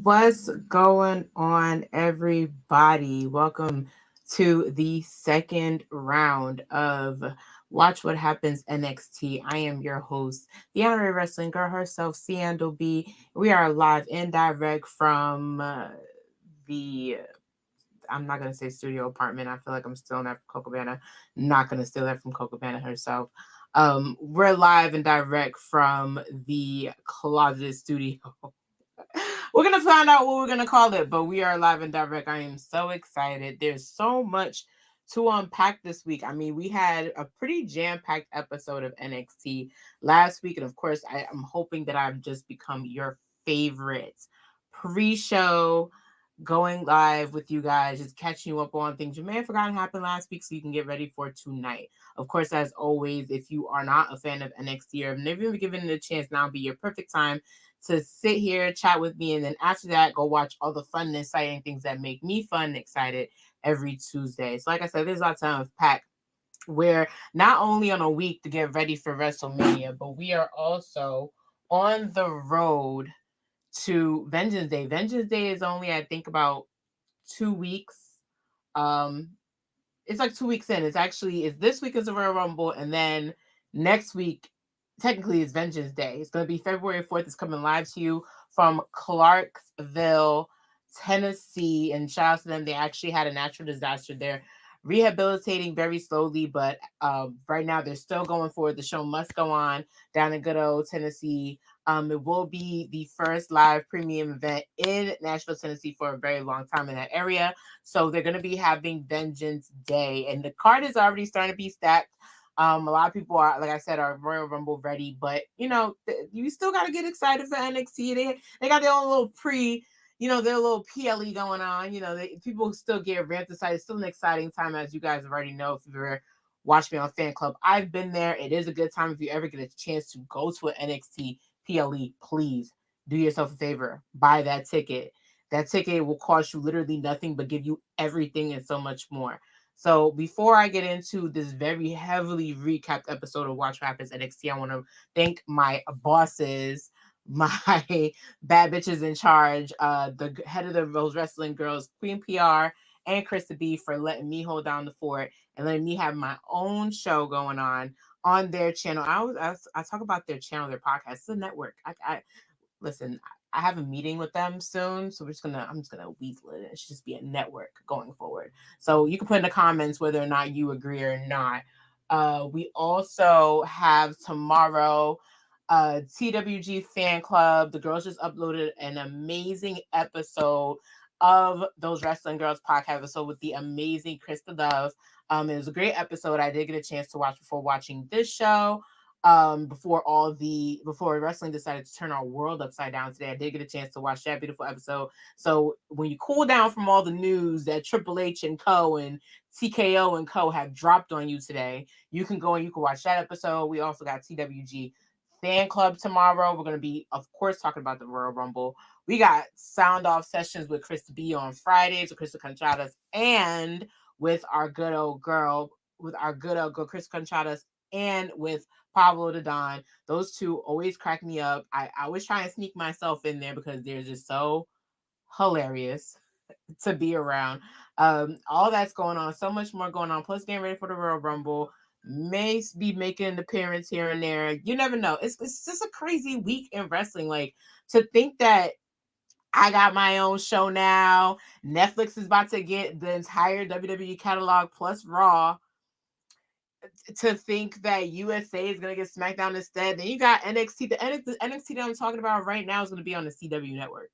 What's going on, everybody? Welcome to the second round of Watch What Happens NXT. I am your host, the Honorary Wrestling Girl herself, Seindole B. We are live and direct from the I'm not gonna say studio apartment. I feel like I'm stealing that from Coco Cabana. Not gonna steal that from Coco Cabana herself. We're live and direct from the closet studio. We're gonna find out what we're gonna call it, but we are live and direct. I am so excited. There's so much to unpack this week. I mean, we had a pretty jam-packed episode of NXT last week, and of course, I'm hoping that I've just become your favorite pre-show going live with you guys, just catching you up on things you may have forgotten happened last week so you can get ready for tonight. Of course, as always, if you are not a fan of NXT or have never even given it a chance, now would be your perfect time to sit here, chat with me, and then after that, go watch all the fun and exciting things that make me fun and excited every Tuesday. So like I said, there's a lot of time to pack. We're not only on a week to get ready for WrestleMania, but we are also on the road to Vengeance Day. Vengeance Day is only, I think, about 2 weeks. Um, it's like 2 weeks in. It's this week is the Royal Rumble, and then next week, technically, is Vengeance Day. It's going to be February 4th. It's coming live to you from Clarksville, Tennessee. And shout out to them. They actually had a natural disaster there. Rehabilitating very slowly, but right now they're still going forward. The show must go on down in good old Tennessee. It will be the first live premium event in Nashville, Tennessee for a very long time in that area. So they're going to be having Vengeance Day, and the card is already starting to be stacked. A lot of people are, like I said, are Royal Rumble ready, but you still got to get excited for NXT. They got their own little their little PLE going on. People still get ramped excited. It's still an exciting time, as you guys already know if you've ever watched me on Fan Club. I've been there. It is a good time if you ever get a chance to go to an NXT PLE. Please do yourself a favor. Buy that ticket. That ticket will cost you literally nothing but give you everything and so much more. So before I get into this very heavily recapped episode of Watch What Happens NXT, I want to thank my bosses, my bad bitches in charge, the head of the Rose Wrestling Girls, Queen PR, and Krista B for letting me hold down the fort and letting me have my own show going on their channel. I talk about their channel, their podcast. It's a network. I listen. I have a meeting with them soon, so I'm just gonna weasel it. It should just be a network going forward. So you can put in the comments whether or not you agree or not. We also have tomorrow TWG Fan Club. The girls just uploaded an amazing episode of those Wrestling Girls podcast episode with the amazing Krista Love. It was a great episode. I did get a chance to watch before watching this show. Before wrestling decided to turn our world upside down today, I did get a chance to watch that beautiful episode. So when you cool down from all the news that Triple H and Co and TKO and Co have dropped on you today, you can go and you can watch that episode. We also got TWG Fan Club tomorrow. We're going to be, of course, talking about the Royal Rumble. We got sound off sessions with Krista B on Fridays with Krista Conchadas and with our good old girl Krista Conchadas and with Pablo the Don. Those two always crack me up. I always try and sneak myself in there because they're just so hilarious to be around. All that's going on, so much more going on. Plus, getting ready for the Royal Rumble. May be making an appearance here and there. You never know. It's just a crazy week in wrestling. Like, to think that I got my own show now. Netflix is about to get the entire WWE catalog plus Raw. To think that USA is going to get SmackDown instead. Then you got NXT. The NXT that I'm talking about right now is going to be on the CW network.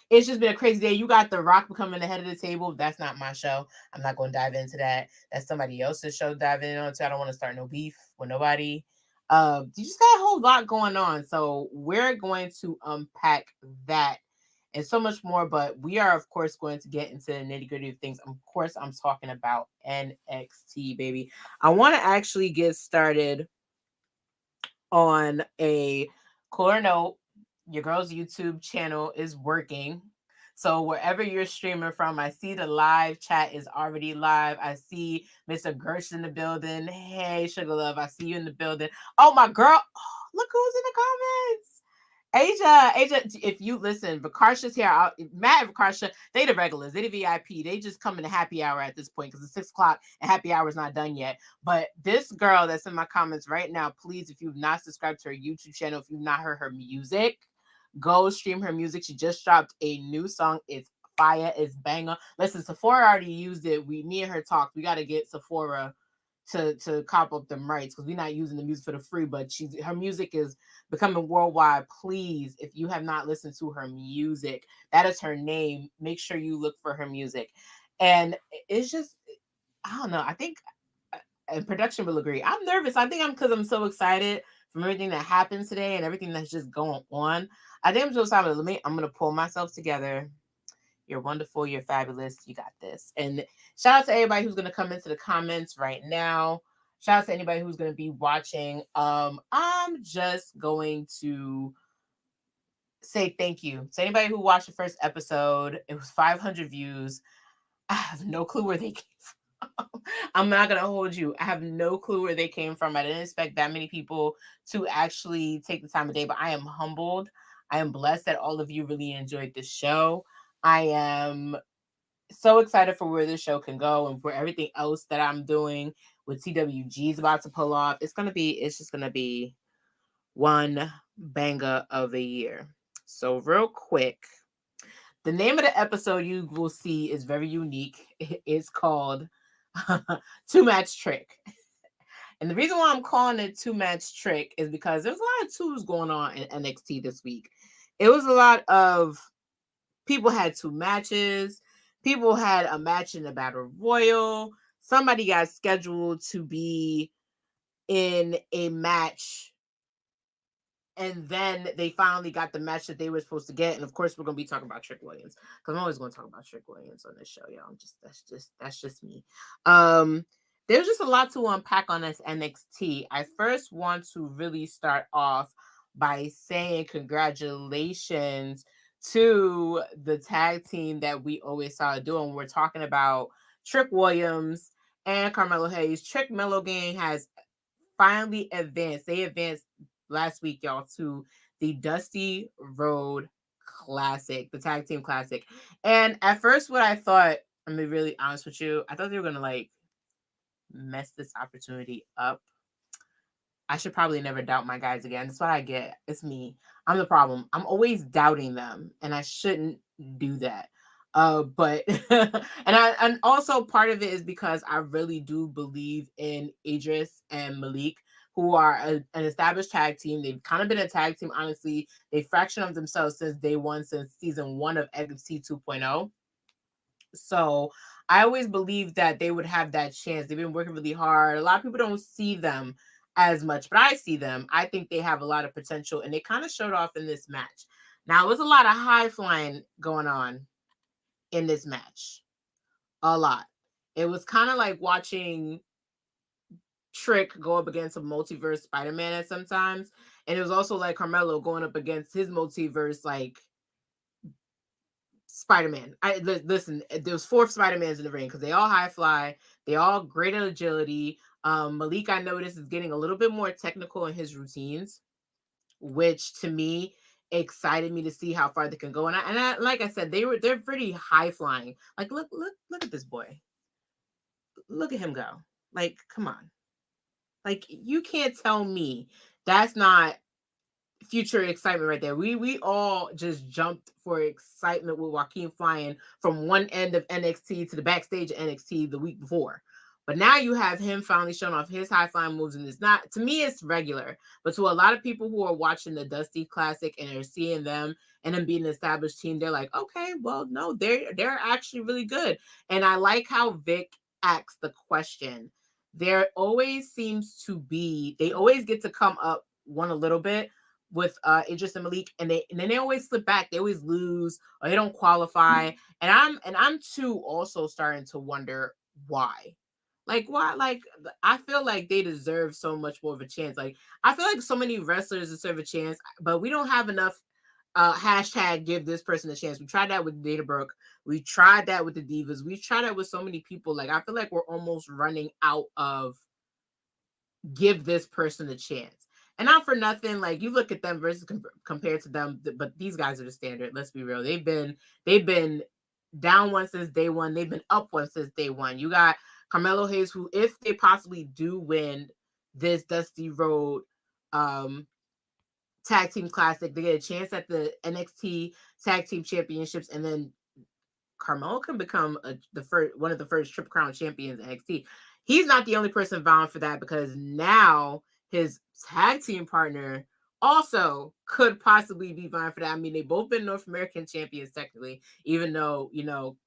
It's just been a crazy day. You got The Rock becoming the head of the table. That's not my show. I'm not going to dive into that. That's somebody else's show to dive into. I don't want to start no beef with nobody. You just got a whole lot going on. So we're going to unpack that and so much more. But we are, of course, going to get into the nitty-gritty of things. Of course, I'm talking about NXT, baby. I want to actually get started on a cooler note. Your girl's YouTube channel is working. So wherever you're streaming from, I see the live chat is already live. I see Mr. Gersh in the building. Hey, Sugar Love, I see you in the building. Oh, my girl. Oh, look who's in the comments. Asia, if you listen, Vikarsha's here. Matt and Vikarsha, they the regulars. They the VIP. They just come in the happy hour at this point because it's 6 o'clock and happy hour is not done yet. But this girl that's in my comments right now, please, if you've not subscribed to her YouTube channel, if you've not heard her music, go stream her music. She just dropped a new song. It's fire. It's banger. Listen, Sephora already used it. Me and her talked. We got to get Sephora to cop up them rights because we're not using the music for the free, but her music is becoming worldwide. Please, if you have not listened to her music, that is her name. Make sure you look for her music. And it's just, I don't know. I think and production will agree. I'm nervous. I think because I'm so excited from everything that happened today and everything that's just going on. I think I'm so excited. I'm going to pull myself together. You're wonderful. You're fabulous. You got this. And shout out to everybody who's going to come into the comments right now. Shout out to anybody who's going to be watching. I'm just going to say thank you to anybody who watched the first episode. It was 500 views. I have no clue where they came from. I'm not going to hold you. I have no clue where they came from. I didn't expect that many people to actually take the time of day, but I am humbled. I am blessed that all of you really enjoyed the show. I am so excited for where this show can go and for everything else that I'm doing with CWG is about to pull off. It's just going to be one banger of a year. So real quick, the name of the episode you will see is very unique. It's called Two Match Trick. And the reason why I'm calling it Two Match Trick is because there's a lot of twos going on in NXT this week. It was a lot of people had 2 matches. People had a match in the Battle Royal. Somebody got scheduled to be in a match. And then they finally got the match that they were supposed to get. And of course, we're going to be talking about Trick Williams. Because I'm always going to talk about Trick Williams on this show, y'all. That's just me. There's just a lot to unpack on this NXT. I first want to really start off by saying congratulations to the tag team that we always saw doing. We're talking about Trick Williams and Carmelo Hayes. Trick Mello Gang has finally advanced. They advanced last week, y'all, to the Dusty Road Classic, the tag team classic. And at first, what I thought, I'm gonna be really honest with you, I thought they were gonna like mess this opportunity up. I should probably never doubt my guys again. That's what I get. It's me. I'm the problem. I'm always doubting them, and I shouldn't do that. But and also part of it is because I really do believe in Idris and Malik, who are an established tag team. They've kind of been a tag team, honestly. They fraction of themselves since day one, since season 1 of NXT 2.0. So I always believed that they would have that chance. They've been working really hard. A lot of people don't see them as much, but I see them. I think they have a lot of potential, and they kind of showed off in this match. Now, it was a lot of high flying going on in this match. A lot. It was kind of like watching Trick go up against a multiverse Spider-Man at sometimes. And it was also like Carmelo going up against his multiverse, like Spider-Man. Listen, there's 4 Spider-Mans in the ring because they all high fly. They all great at agility. Malik, I noticed, is getting a little bit more technical in his routines, which to me excited me to see how far they can go. And I like I said, they're pretty high flying. Like look at this boy. Look at him go. Like, come on. Like, you can't tell me that's not future excitement right there. We all just jumped for excitement with Joaquin flying from one end of NXT to the backstage of NXT the week before. But now you have him finally showing off his high flying moves, and it's not, to me, it's regular. But to a lot of people who are watching the Dusty Classic and are seeing them and them being an established team, they're like, okay, well, no, they're actually really good. And I like how Vic asks the question. There always seems to be, they always get to come up one a little bit with Idris and Malik, and then they always slip back. They always lose or they don't qualify. And I'm too also starting to wonder why. Like why? Like I feel like they deserve so much more of a chance. Like I feel like so many wrestlers deserve a chance, but we don't have enough hashtag give this person a chance. We tried that with Data Brooke. We tried that with the Divas. We tried that with so many people. Like I feel like we're almost running out of give this person a chance. And not for nothing, like you look at them versus compared to them, but these guys are the standard. Let's be real. They've been down one since day one. They've been up one since day one. You got Carmelo Hayes, who, if they possibly do win this Dusty Road Tag Team Classic, they get a chance at the NXT Tag Team Championships, and then Carmelo can become one of the first Triple Crown champions in NXT. He's not the only person vying for that, because now his tag team partner also could possibly be vying for that. I mean, they both been North American champions technically, even though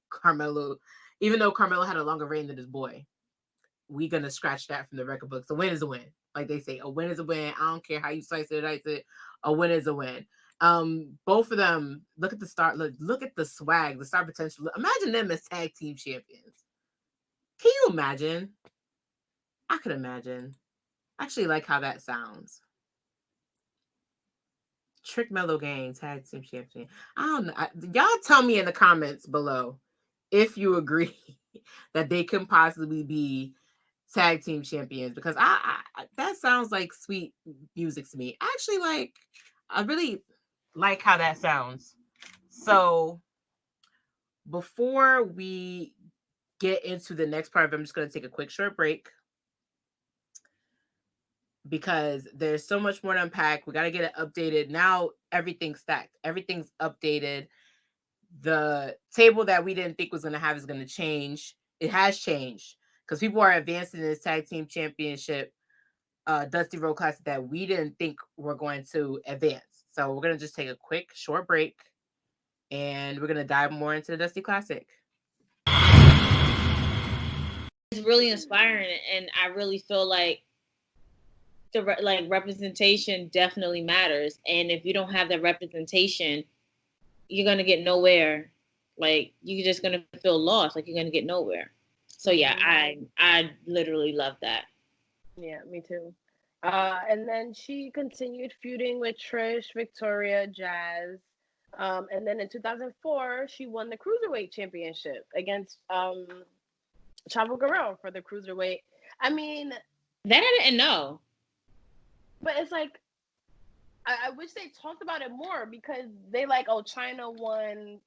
Carmelo had a longer reign than his boy. We gonna scratch that from the record books. A win is a win. Like they say, a win is a win. I don't care how you slice it. A win is a win. Both of them, look at the start. Look at the swag, the star potential. Imagine them as tag team champions. Can you imagine? I could imagine. I actually like how that sounds. Trick Mellow Gang tag team champion. I don't know. Y'all tell me in the comments below if you agree that they can possibly be tag team champions, because I that sounds like sweet music to me. Actually, I really like how that sounds. So before we get into the next part, I'm just going to take a quick short break, because there's so much more to unpack. We got to get it updated. Now everything's stacked. Everything's updated. The table that we didn't think was going to have is going to change. It has changed, because people are advancing in this tag team championship Dusty Road Classic that we didn't think were going to advance. So we're going to just take a quick short break, and we're going to dive more into the Dusty Classic. It's really inspiring, and I really feel like the representation definitely matters. And if you don't have that representation, you're going to get nowhere. Like, you're just going to feel lost. Like, you're going to get nowhere. So yeah, I literally love that. Yeah, me too. And then she continued feuding with Trish, Victoria, Jazz. And then in 2004, she won the Cruiserweight Championship against Chavo Guerrero for the Cruiserweight. I mean, that I didn't know. But it's like, I wish they talked about it more, because they Chyna won,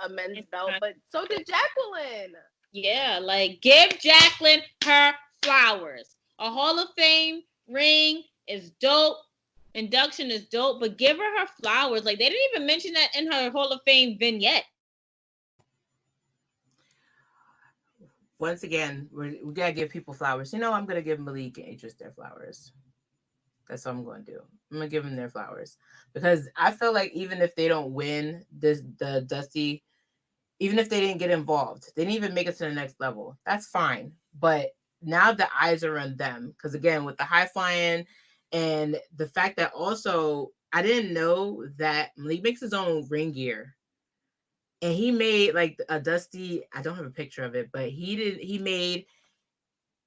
a men's belt, but so did Jacqueline. Yeah, give Jacqueline her flowers. A Hall of Fame ring is dope. Induction is dope, but give her flowers. They didn't even mention that in her Hall of Fame vignette. Once again, we gotta give people flowers. I'm gonna give Malik and Idris their flowers. That's what I'm going to do. I'm going to give them their flowers, because I feel like even if they don't win the Dusty, even if they didn't get involved, they didn't even make it to the next level, that's fine. But now the eyes are on them, because again, with the high flying and the fact that also, I didn't know that Malik makes his own ring gear. And he made a Dusty, I don't have a picture of it, but he made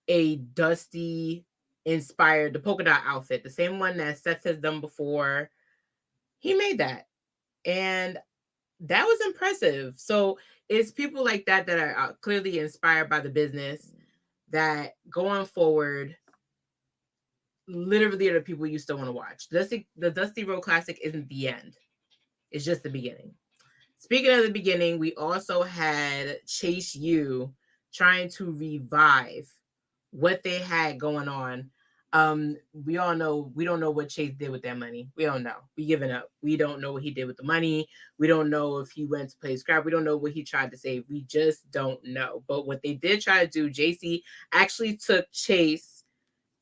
a Dusty inspired, the polka dot outfit, the same one that Seth has done before. He made that, and that was impressive. So it's people like that are clearly inspired by the business, that going forward literally are the people you still want to watch. The Dusty Road Classic isn't the end, it's just the beginning. Speaking of the beginning, we also had Chase U trying to revive what they had going on. We all know, we don't know what Chase did with that money. We don't know. We giving up. We don't know what he did with the money. We don't know if he went to play scrap. We don't know what he tried to save. We just don't know. But what they did try to do, JC actually took Chase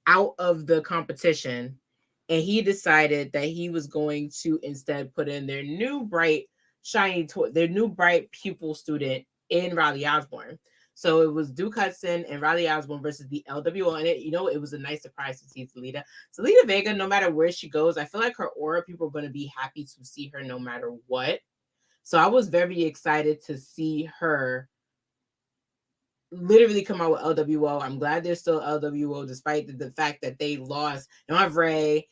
out of the competition, and he decided that he was going to instead put in their new bright pupil student in Riley Osborne. So it was Duke Hudson and Riley Osborne versus the LWO. And it was a nice surprise to see Zelina Vega, no matter where she goes. I feel like her aura, people are going to be happy to see her no matter what. So I was very excited to see her literally come out with LWO. I'm glad they're still LWO, despite the fact that they lost. Have Ray,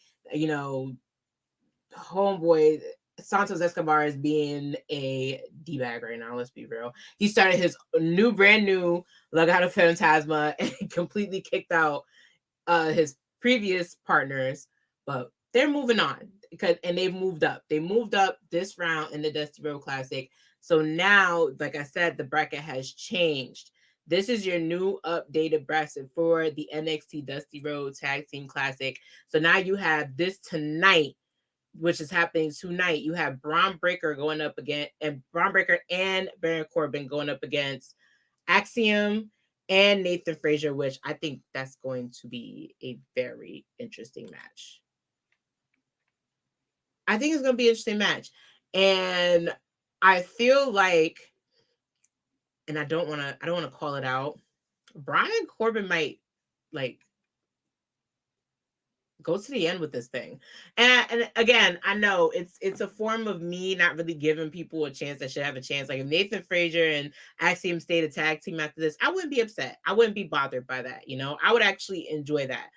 homeboy Santos Escobar is being a D-bag right now. Let's be real. He started his brand new Legado Fantasma and completely kicked out his previous partners. But they're moving on and they've moved up. They moved up this round in the Dusty Road Classic. So now, like I said, the bracket has changed. This is your new updated bracket for the NXT Dusty Road Tag Team Classic. So now you have this tonight, which is happening tonight. You have Braun Breaker going up again, and Braun Breaker and Baron Corbin going up against Axiom and Nathan Frazier, which I think that's going to be a very interesting match. I think it's going to be an interesting match. And I feel like, and I don't want to call it out, Brian Corbin might like go to the end with this thing. And again, I know it's a form of me not really giving people a chance that should have a chance. Like if Nathan Frazier and Axiom stayed a tag team after this, I wouldn't be upset. I wouldn't be bothered by that. You know, I would actually enjoy that.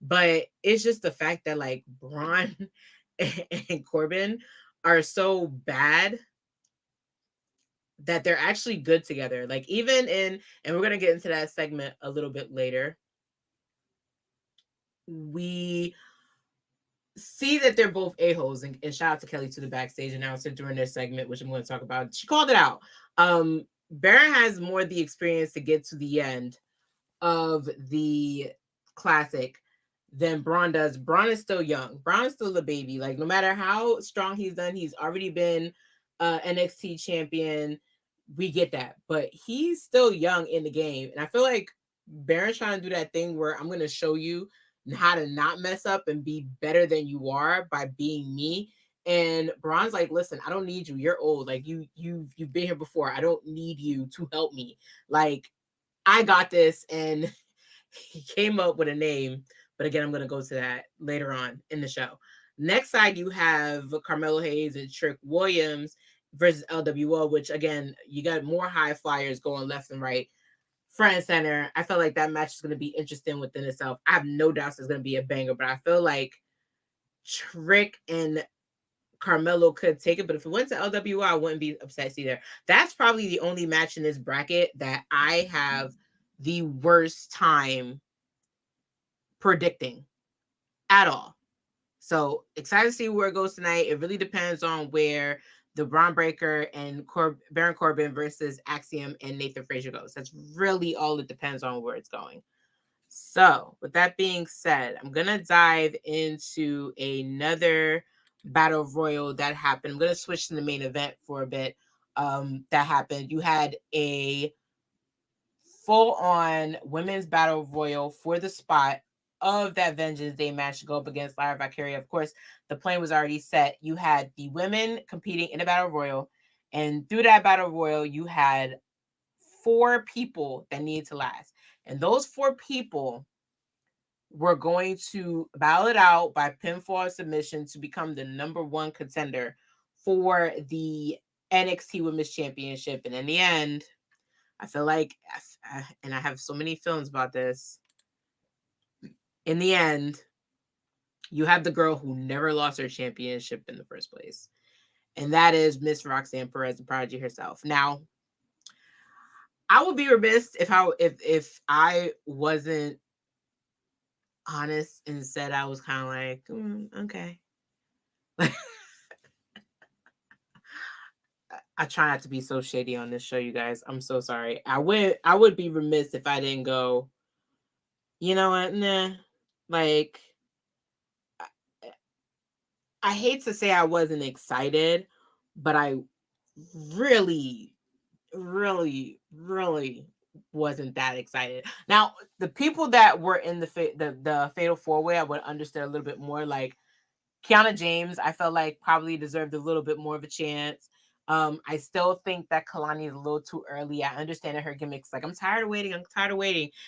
But it's just the fact that like Braun and Corbin are so bad that they're actually good together. Like even in, and we're going to get into that segment a little bit later, we see that they're both a-holes, and shout out to Kelly to the backstage announcer during their segment, which I'm going to talk about. She called it out. Baron has more the experience to get to the end of the classic than Braun does. Braun is still young. Braun is still a baby. Like no matter how strong he's done, he's already been NXT champion. We get that, but he's still young in the game, and I feel like Baron's trying to do that thing where I'm going to show you how to not mess up and be better than you are by being me. And Braun's like, listen, I don't need you. You're old. Like you've been here before. I don't need you to help me. Like I got this. And he came up with a name. But again, I'm going to go to that later on in the show. Next side, you have Carmelo Hayes and Trick Williams versus LWO, which again, you got more high flyers going left and right. Front and center. I feel like that match is going to be interesting within itself. I have no doubts it's going to be a banger, but I feel like Trick and Carmelo could take it. But if it went to LWO, I wouldn't be upset either. That's probably the only match in this bracket that I have the worst time predicting at all. So excited to see where it goes tonight. It really depends on where the Braun Breaker and Baron Corbin versus Axiom and Nathan Frazier goes. That's really all it depends on where it's going. So with that being said, I'm going to dive into another battle royal that happened. I'm going to switch to the main event for a bit. That happened. You had a full-on women's battle royal for the spot of that Vengeance Day match to go up against Lyra Valkyria. Of course, the plan was already set. You had the women competing in a battle royal, and through that battle royal, you had 4 people that needed to last. And those 4 people were going to battle it out by pinfall submission to become the number 1 contender for the NXT Women's Championship. And in the end, I feel like, and I have so many feelings about this, in the end, you have the girl who never lost her championship in the first place. And that is Miss Roxanne Perez, the prodigy herself. Now, I would be remiss if I wasn't honest and said I was kind of like, okay. I try not to be so shady on this show, you guys. I'm so sorry. I would be remiss if I didn't go, you know what? Nah. Like, I hate to say I wasn't excited, but I really, really, really wasn't that excited. Now, the people that were in the Fatal 4-Way, I would understand a little bit more. Like Kiana James, I felt like probably deserved a little bit more of a chance. I still think that Kalani is a little too early. I understand that her gimmick's like, I'm tired of waiting,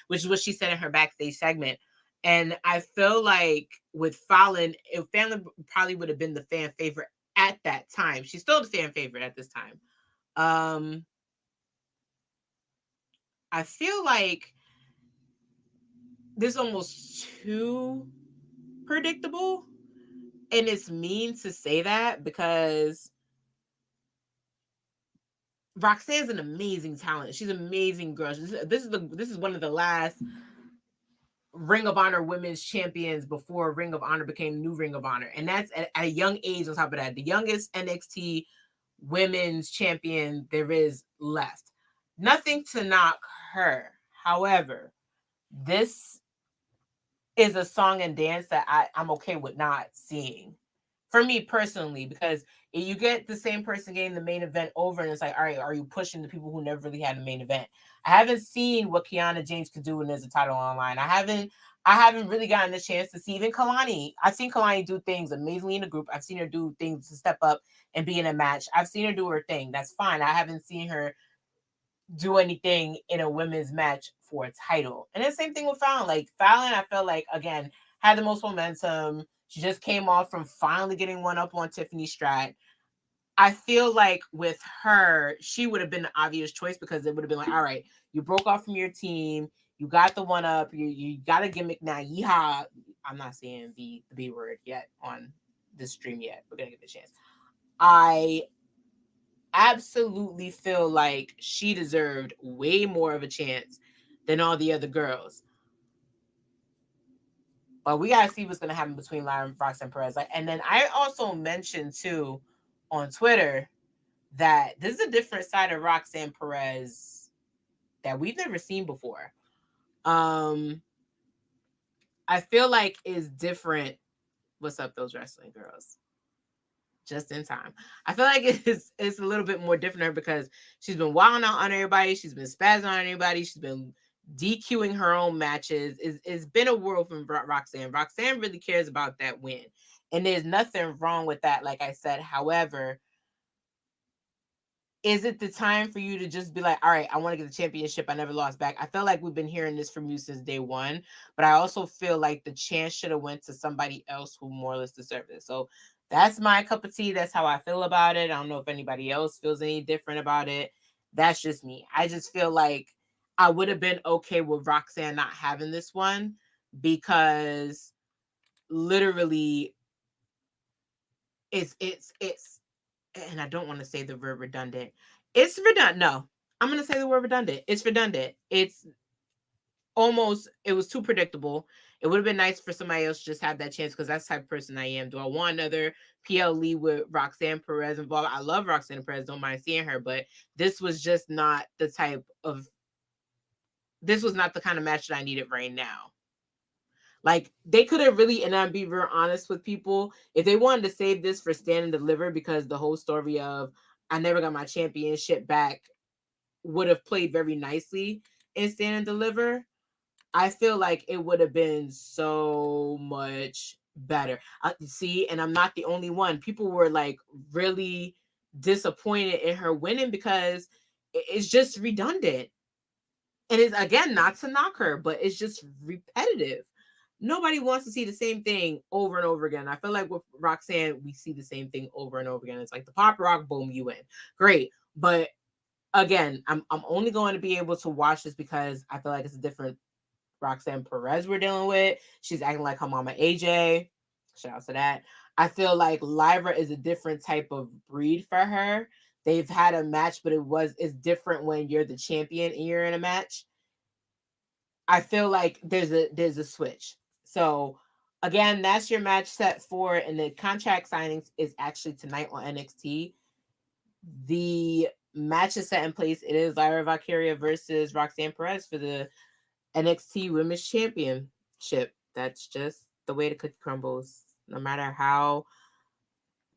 which is what she said in her backstage segment. And I feel like with Fallon, Fallon probably would have been the fan favorite at that time. She's still the fan favorite at this time. I feel like this is almost too predictable. And it's mean to say that because Roxanne's an amazing talent. She's an amazing girl. This is one of the last Ring of Honor women's champions before Ring of Honor became New Ring of Honor. And that's at a young age on top of that. The youngest NXT women's champion there is left. Nothing to knock her. However, this is a song and dance that I'm okay with not seeing. For me personally, because you get the same person getting the main event over, and it's like, all right, are you pushing the people who never really had a main event? I haven't seen what Kiana James could do when there's a title online. I haven't really gotten the chance to see even Kalani. I've seen Kalani do things amazingly in a group. I've seen her do things to step up and be in a match. I've seen her do her thing. That's fine. I haven't seen her do anything in a women's match for a title. And the same thing with Fallon. Like Fallon, I felt like again had the most momentum. She just came off from finally getting one up on Tiffany Stratton. I feel like with her, she would have been the obvious choice because it would have been like, all right, you broke off from your team, you got the one up, you got a gimmick now. Yeehaw. I'm not saying the B word yet on this stream yet. We're gonna get the chance. I absolutely feel like she deserved way more of a chance than all the other girls. But we gotta see what's gonna happen between Lyra and Roxanne Perez. Like, and then I also mentioned too on Twitter that this is a different side of Roxanne Perez that we've never seen before. I feel like is different. What's up, those wrestling girls? Just in time. I feel like it's a little bit more different because she's been wilding out on everybody. She's been spazzing on everybody. She's been DQing her own matches. It's been a world from Roxanne. Roxanne really cares about that win. And there's nothing wrong with that, like I said. However, is it the time for you to just be like, all right, I want to get the championship. I never lost back. I feel like we've been hearing this from you since day one, but I also feel like the chance should have went to somebody else who more or less deserved it. So that's my cup of tea. That's how I feel about it. I don't know if anybody else feels any different about it. That's just me. I just feel like I would have been okay with Roxanne not having this one because literally it's and I don't want to say the word redundant. It's redundant. No, I'm going to say the word redundant. It's redundant. It's almost, it was too predictable. It would have been nice for somebody else to just have that chance because that's the type of person I am. Do I want another PLE with Roxanne Perez involved? I love Roxanne Perez. Don't mind seeing her, but this was just not the type of, this was not the kind of match that I needed right now. Like they could have really, and I'll be real honest with people, if they wanted to save this for Stand and Deliver, because the whole story of I never got my championship back would have played very nicely in Stand and Deliver. I feel like it would have been so much better. See, and I'm not the only one. People were like really disappointed in her winning because it's just redundant. And it's again not to knock her, but it's just repetitive. Nobody wants to see the same thing over and over again. I feel like with Roxanne, we see the same thing over and over again. It's like the pop rock, boom, you win. Great. But again, I'm only going to be able to watch this because I feel like it's a different Roxanne Perez we're dealing with. She's acting like her mama AJ. Shout out to that. I feel like Lyra is a different type of breed for her. They've had a match, but it's different when you're the champion and you're in a match. I feel like there's a switch. So again, that's your match set for, and the contract signings is actually tonight on NXT. The match is set in place. It is Lyra Valkyria versus Roxanne Perez for the NXT Women's Championship. That's just the way the cookie crumbles. No matter how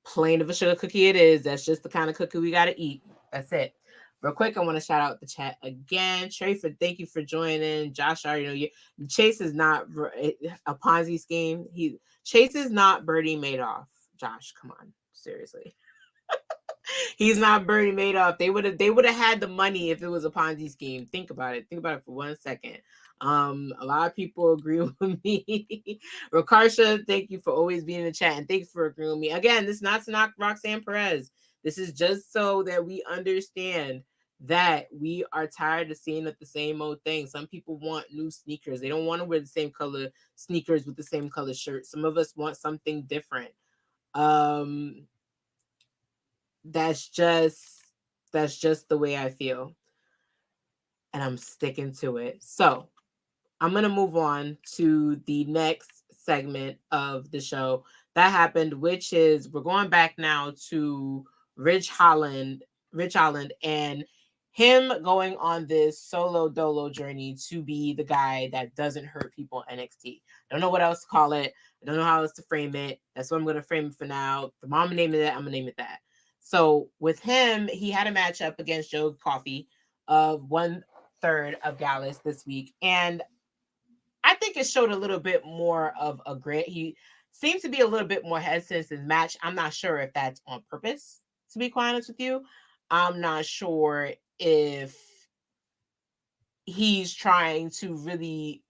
plain of a sugar cookie it is, that's just the kind of cookie we gotta eat. That's it. Real quick, I want to shout out the chat again. Trey, thank you for joining. Josh, I already know you. Chase is not a Ponzi scheme. Chase is not Bernie Madoff. Josh, come on, seriously. He's not Bernie Madoff. They would have had the money if it was a Ponzi scheme. Think about it. Think about it for 1 second. A lot of people agree with me. Rakarsha, thank you for always being in the chat, and thank you for agreeing with me. Again, this is not to knock Roxanne Perez. This is just so that we understand that we are tired of seeing the same old thing. Some people want new sneakers. They don't want to wear the same color sneakers with the same color shirt. Some of us want something different. That's just the way I feel. And I'm sticking to it. So I'm going to move on to the next segment of the show that happened, which is we're going back now to Rich Holland, and him going on this solo dolo journey to be the guy that doesn't hurt people in NXT. Don't know what else to call it. I don't know how else to frame it. That's what I'm going to frame it for now. The mom named it, I'm going to name it that. So with him, he had a matchup against Joe Coffey of 1/3 of Gallus this week. And I think it showed a little bit more of a grit. He seems to be a little bit more hesitant in match. I'm not sure if that's on purpose, to be quite honest with you. I'm not sure if he's trying to really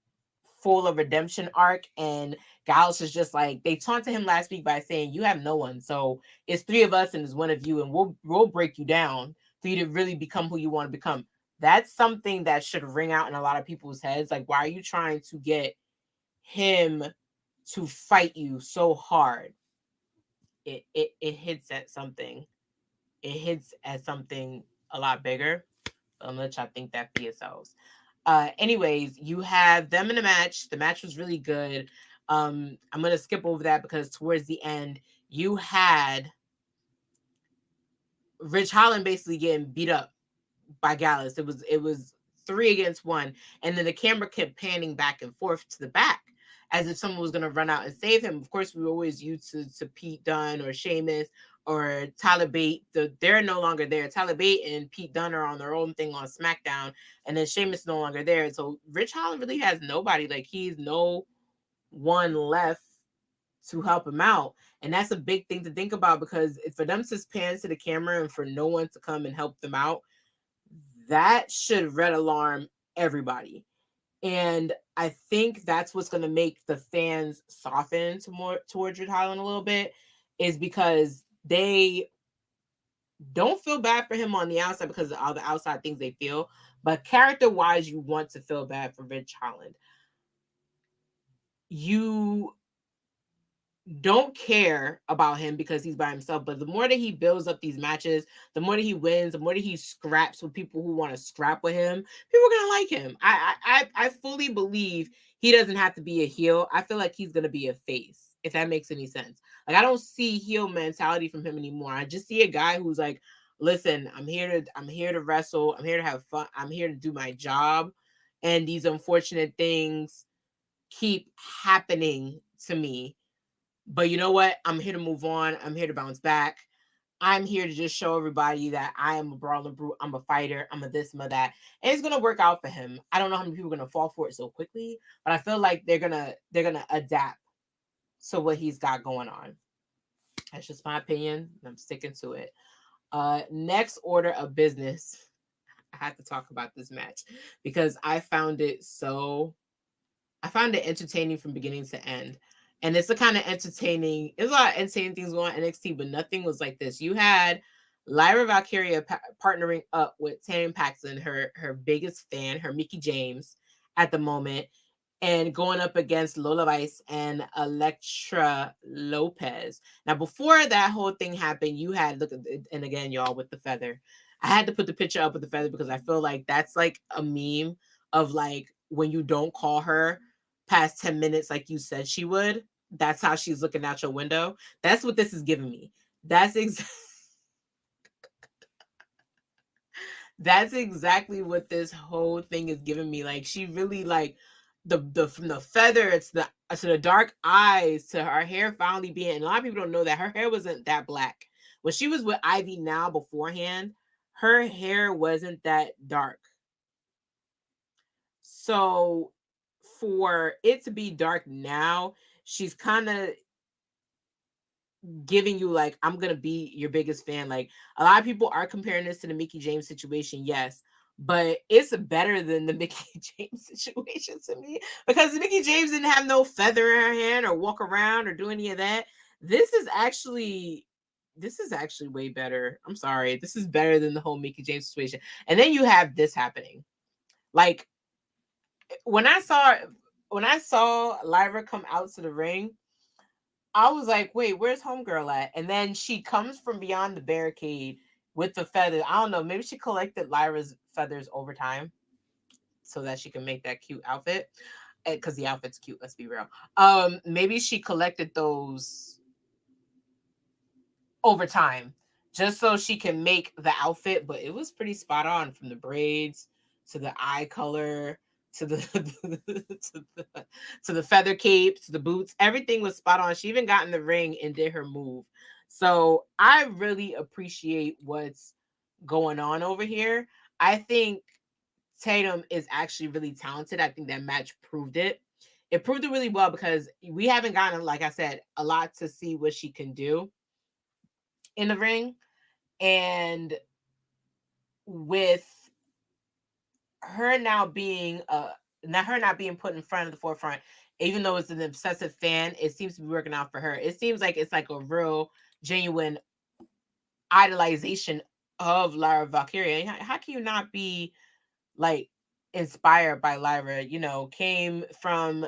full a redemption arc, and Gallus is just like, they taunted him last week by saying, you have no one, so it's 3 of us and it's 1 of you, and we'll break you down for you to really become who you want to become. That's something that should ring out in a lot of people's heads. Like, why are you trying to get him to fight you so hard? It hits at something. It hits at something a lot bigger. I'm gonna let y'all think that for yourselves. Anyways, you have them in the match. The match was really good. I'm gonna skip over that because towards the end, you had Rich Holland basically getting beat up by Gallus. It was 3 against 1, and then the camera kept panning back and forth to the back as if someone was going to run out and save him. Of course, we were always used to Pete Dunne or Sheamus or Tyler Bate. They're no longer there. Tyler Bate and Pete Dunne are on their own thing on SmackDown, and then Sheamus is no longer there. So Rich Holland really has nobody. Like, he's no one left to help him out. And that's a big thing to think about, because for them to pan to the camera and for no one to come and help them out, that should red alarm everybody. And I think that's what's going to make the fans soften to more towards Rich Holland a little bit, is because they don't feel bad for him on the outside because of all the outside things they feel. But character-wise, you want to feel bad for Rich Holland. You don't care about him because he's by himself, but the more that he builds up these matches, the more that he wins, the more that he scraps with people who want to scrap with him, people are gonna like him. I fully believe he doesn't have to be a heel. I feel like he's gonna be a face, if that makes any sense. Like, I don't see heel mentality from him anymore. I just see a guy who's like, listen, I'm here to wrestle, I'm here to have fun, I'm here to do my job, and these unfortunate things keep happening to me. But you know what? I'm here to move on. I'm here to bounce back. I'm here to just show everybody that I am a brawler brute. I'm a fighter. I'm a this, I'm a that. And it's gonna work out for him. I don't know how many people are gonna fall for it so quickly, but I feel like they're gonna adapt to what he's got going on. That's just my opinion. I'm sticking to it. Next order of business. I have to talk about this match because I found it entertaining from beginning to end. And it's a kind of entertaining, there's a lot of entertaining things going on in NXT, but nothing was like this. You had Lyra Valkyria partnering up with Tammy Paxton, her biggest fan, her Mickie James at the moment, and going up against Lola Vice and Elektra Lopez. Now, before that whole thing happened, you had, look at, and again, y'all, with the feather. I had to put the picture up with the feather because I feel like that's like a meme of like when you don't call her past 10 minutes like you said she would. That's how she's looking out your window. That's what this is giving me. That's exactly what this whole thing is giving me. Like, she really, like, the from the feather to the dark eyes to her hair finally being, and a lot of people don't know that her hair wasn't that black. When she was with Ivy Now beforehand, her hair wasn't that dark. So for it to be dark now, she's kind of giving you like, I'm gonna be your biggest fan. Like, a lot of people are comparing this to the Mickie James situation, yes, but it's better than the Mickie James situation to me, because Mickie James didn't have no feather in her hand or walk around or do any of that. This is actually way better. I'm sorry, this is better than the whole Mickie James situation. And then you have this happening. Like, when I saw Lyra come out to the ring, I was like, wait, where's homegirl at? And then she comes from beyond the barricade with the feather. I don't know, maybe she collected Lyra's feathers over time so that she can make that cute outfit. because the outfit's cute. Let's be real. Maybe she collected those over time just so she can make the outfit, but it was pretty spot on from the braids to the eye color to the to the feather cape to the boots. Everything was spot on. She even got in the ring and did her move. So I really appreciate what's going on over here. I think Tatum is actually really talented. I think that match proved it. It proved it really well because we haven't gotten, like I said, a lot to see what she can do in the ring. And with her now being not her not being put in front of the forefront, even though it's an obsessive fan, it seems to be working out for her. It seems like it's like a real genuine idolization of Lyra Valkyria. How can you not be like inspired by Lyra? You know, came from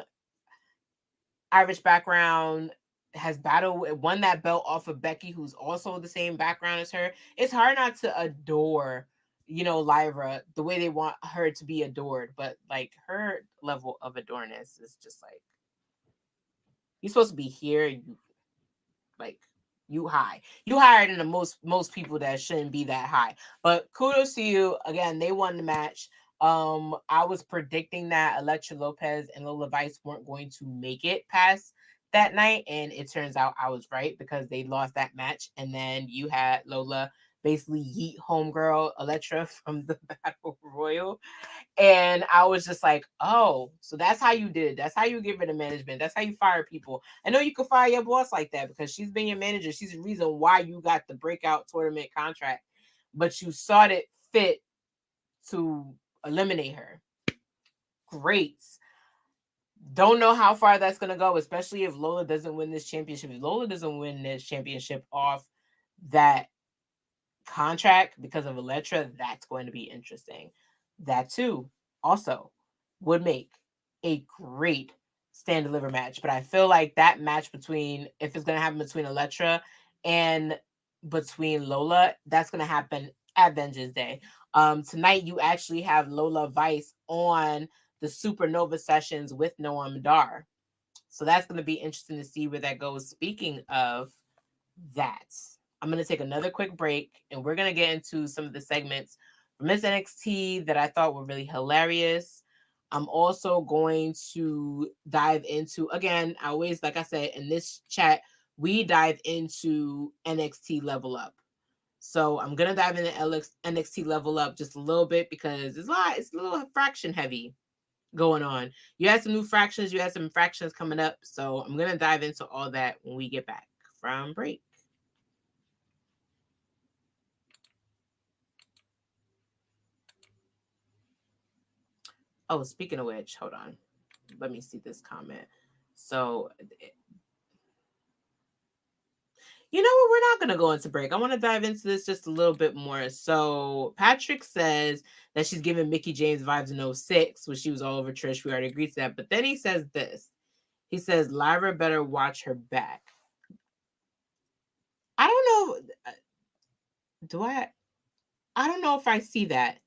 Irish background, has battled, won that belt off of Becky, who's also the same background as her. It's hard not to adore, you know, Lyra the way they want her to be adored, but like her level of adorness is just like, you're supposed to be here, you like you higher than the most people that shouldn't be that high. But kudos to you again. They won the match. I was predicting that Elektra Lopez and Lola Vice weren't going to make it past that night, and it turns out I was right because they lost that match. And then you had Lola basically yeet homegirl Elektra from the Battle Royal. And I was just like, oh, so that's how you did it. That's how you get rid of management. That's how you fire people. I know you can fire your boss like that because she's been your manager. She's the reason why you got the breakout tournament contract. But you saw it fit to eliminate her. Great. Don't know how far that's going to go, especially if Lola doesn't win this championship. If Lola doesn't win this championship off that contract because of Elektra, that's going to be interesting. That too also would make a great stand deliver match. But I feel like that match between, if it's going to happen between Elektra and between Lola, that's going to happen at Vengeance Day. Tonight you actually have Lola Vice on the Supernova sessions with Noam Dar. So that's going to be interesting to see where that goes. Speaking of that, I'm going to take another quick break and we're going to get into some of the segments from Miss NXT that I thought were really hilarious. I'm also going to dive into, again, I always, like I said, in this chat, we dive into NXT Level Up. So I'm going to dive into NXT Level Up just a little bit because it's a little fraction heavy going on. You had some new fractions, you had some fractions coming up. So I'm going to dive into all that when we get back from break. Oh, speaking of which, hold on. Let me see this comment. So, you know what? We're not going to go into break. I want to dive into this just a little bit more. So, Patrick says that she's giving Mickie James vibes in 06 when she was all over Trish. We already agreed to that. But then he says this. He says, Lyra better watch her back. I don't know. I don't know if I see that.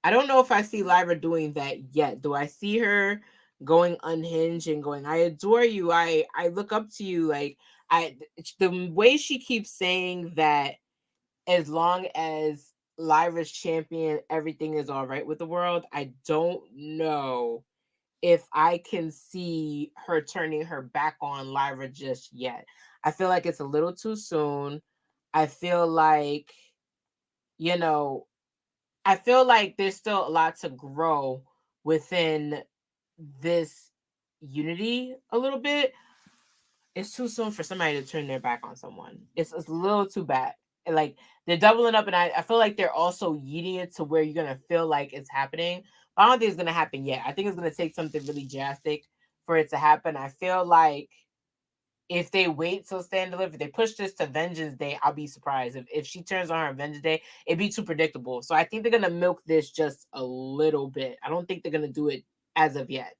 I don't know if I see Lyra doing that yet. Do I see her going unhinged and going, I adore you. I look up to you. Like, the way she keeps saying that as long as Lyra's champion, everything is all right with the world. I don't know if I can see her turning her back on Lyra just yet. I feel like it's a little too soon. I feel like, you know, I feel like there's still a lot to grow within this unity a little bit. It's too soon for somebody to turn their back on someone. It's a little too bad. Like, they're doubling up, and I feel like they're also yeeting it to where you're going to feel like it's happening. But I don't think it's going to happen yet. I think it's going to take something really drastic for it to happen. I feel like if they wait till Stand Deliver, if they push this to Vengeance Day, I'll be surprised. If she turns on her on Vengeance Day, it'd be too predictable. So I think they're going to milk this just a little bit. I don't think they're going to do it as of yet.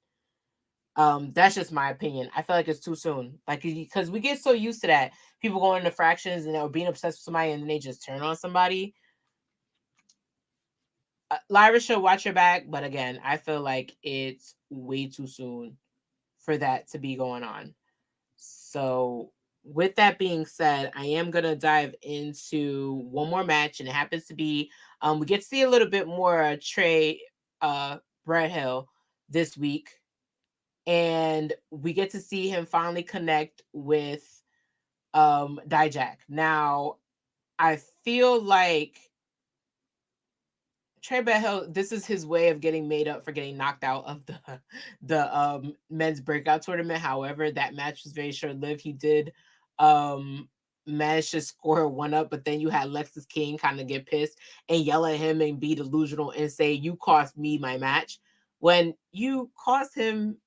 That's just my opinion. I feel like it's too soon. Like, because we get so used to that. People going into fractions and they're being obsessed with somebody and then they just turn on somebody. Lyra should watch her back, but again, I feel like it's way too soon for that to be going on. So, with that being said, I am gonna dive into one more match, and it happens to be we get to see a little bit more Trey Brett Hill this week, and we get to see him finally connect with Dijak. Now, I feel like Trey Hill, this is his way of getting made up for getting knocked out of the men's breakout tournament. However, that match was very short lived. He did um manage to score one up, but then you had Lexus King kind of get pissed and yell at him and be delusional and say, "You cost me my match," when you cost him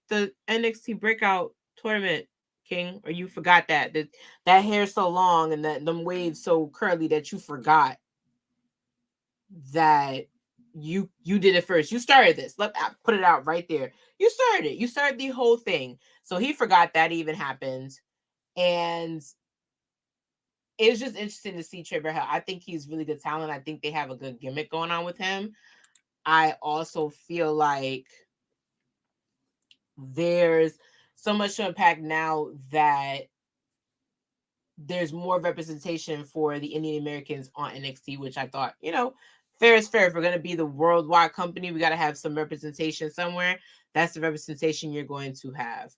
the NXT breakout tournament, King, or you forgot that hair so long and that them waves so curly that you forgot that you did it first. You started this. Let put it out right there. You started it. You started the whole thing. So he forgot that even happened, and it was just interesting to see Trevor Hill. I think he's really good talent. I think they have a good gimmick going on with him. I also feel like there's so much to unpack now that there's more representation for the Indian Americans on NXT, which I thought, fair is fair. If we're going to be the worldwide company, we got to have some representation somewhere. That's the representation you're going to have.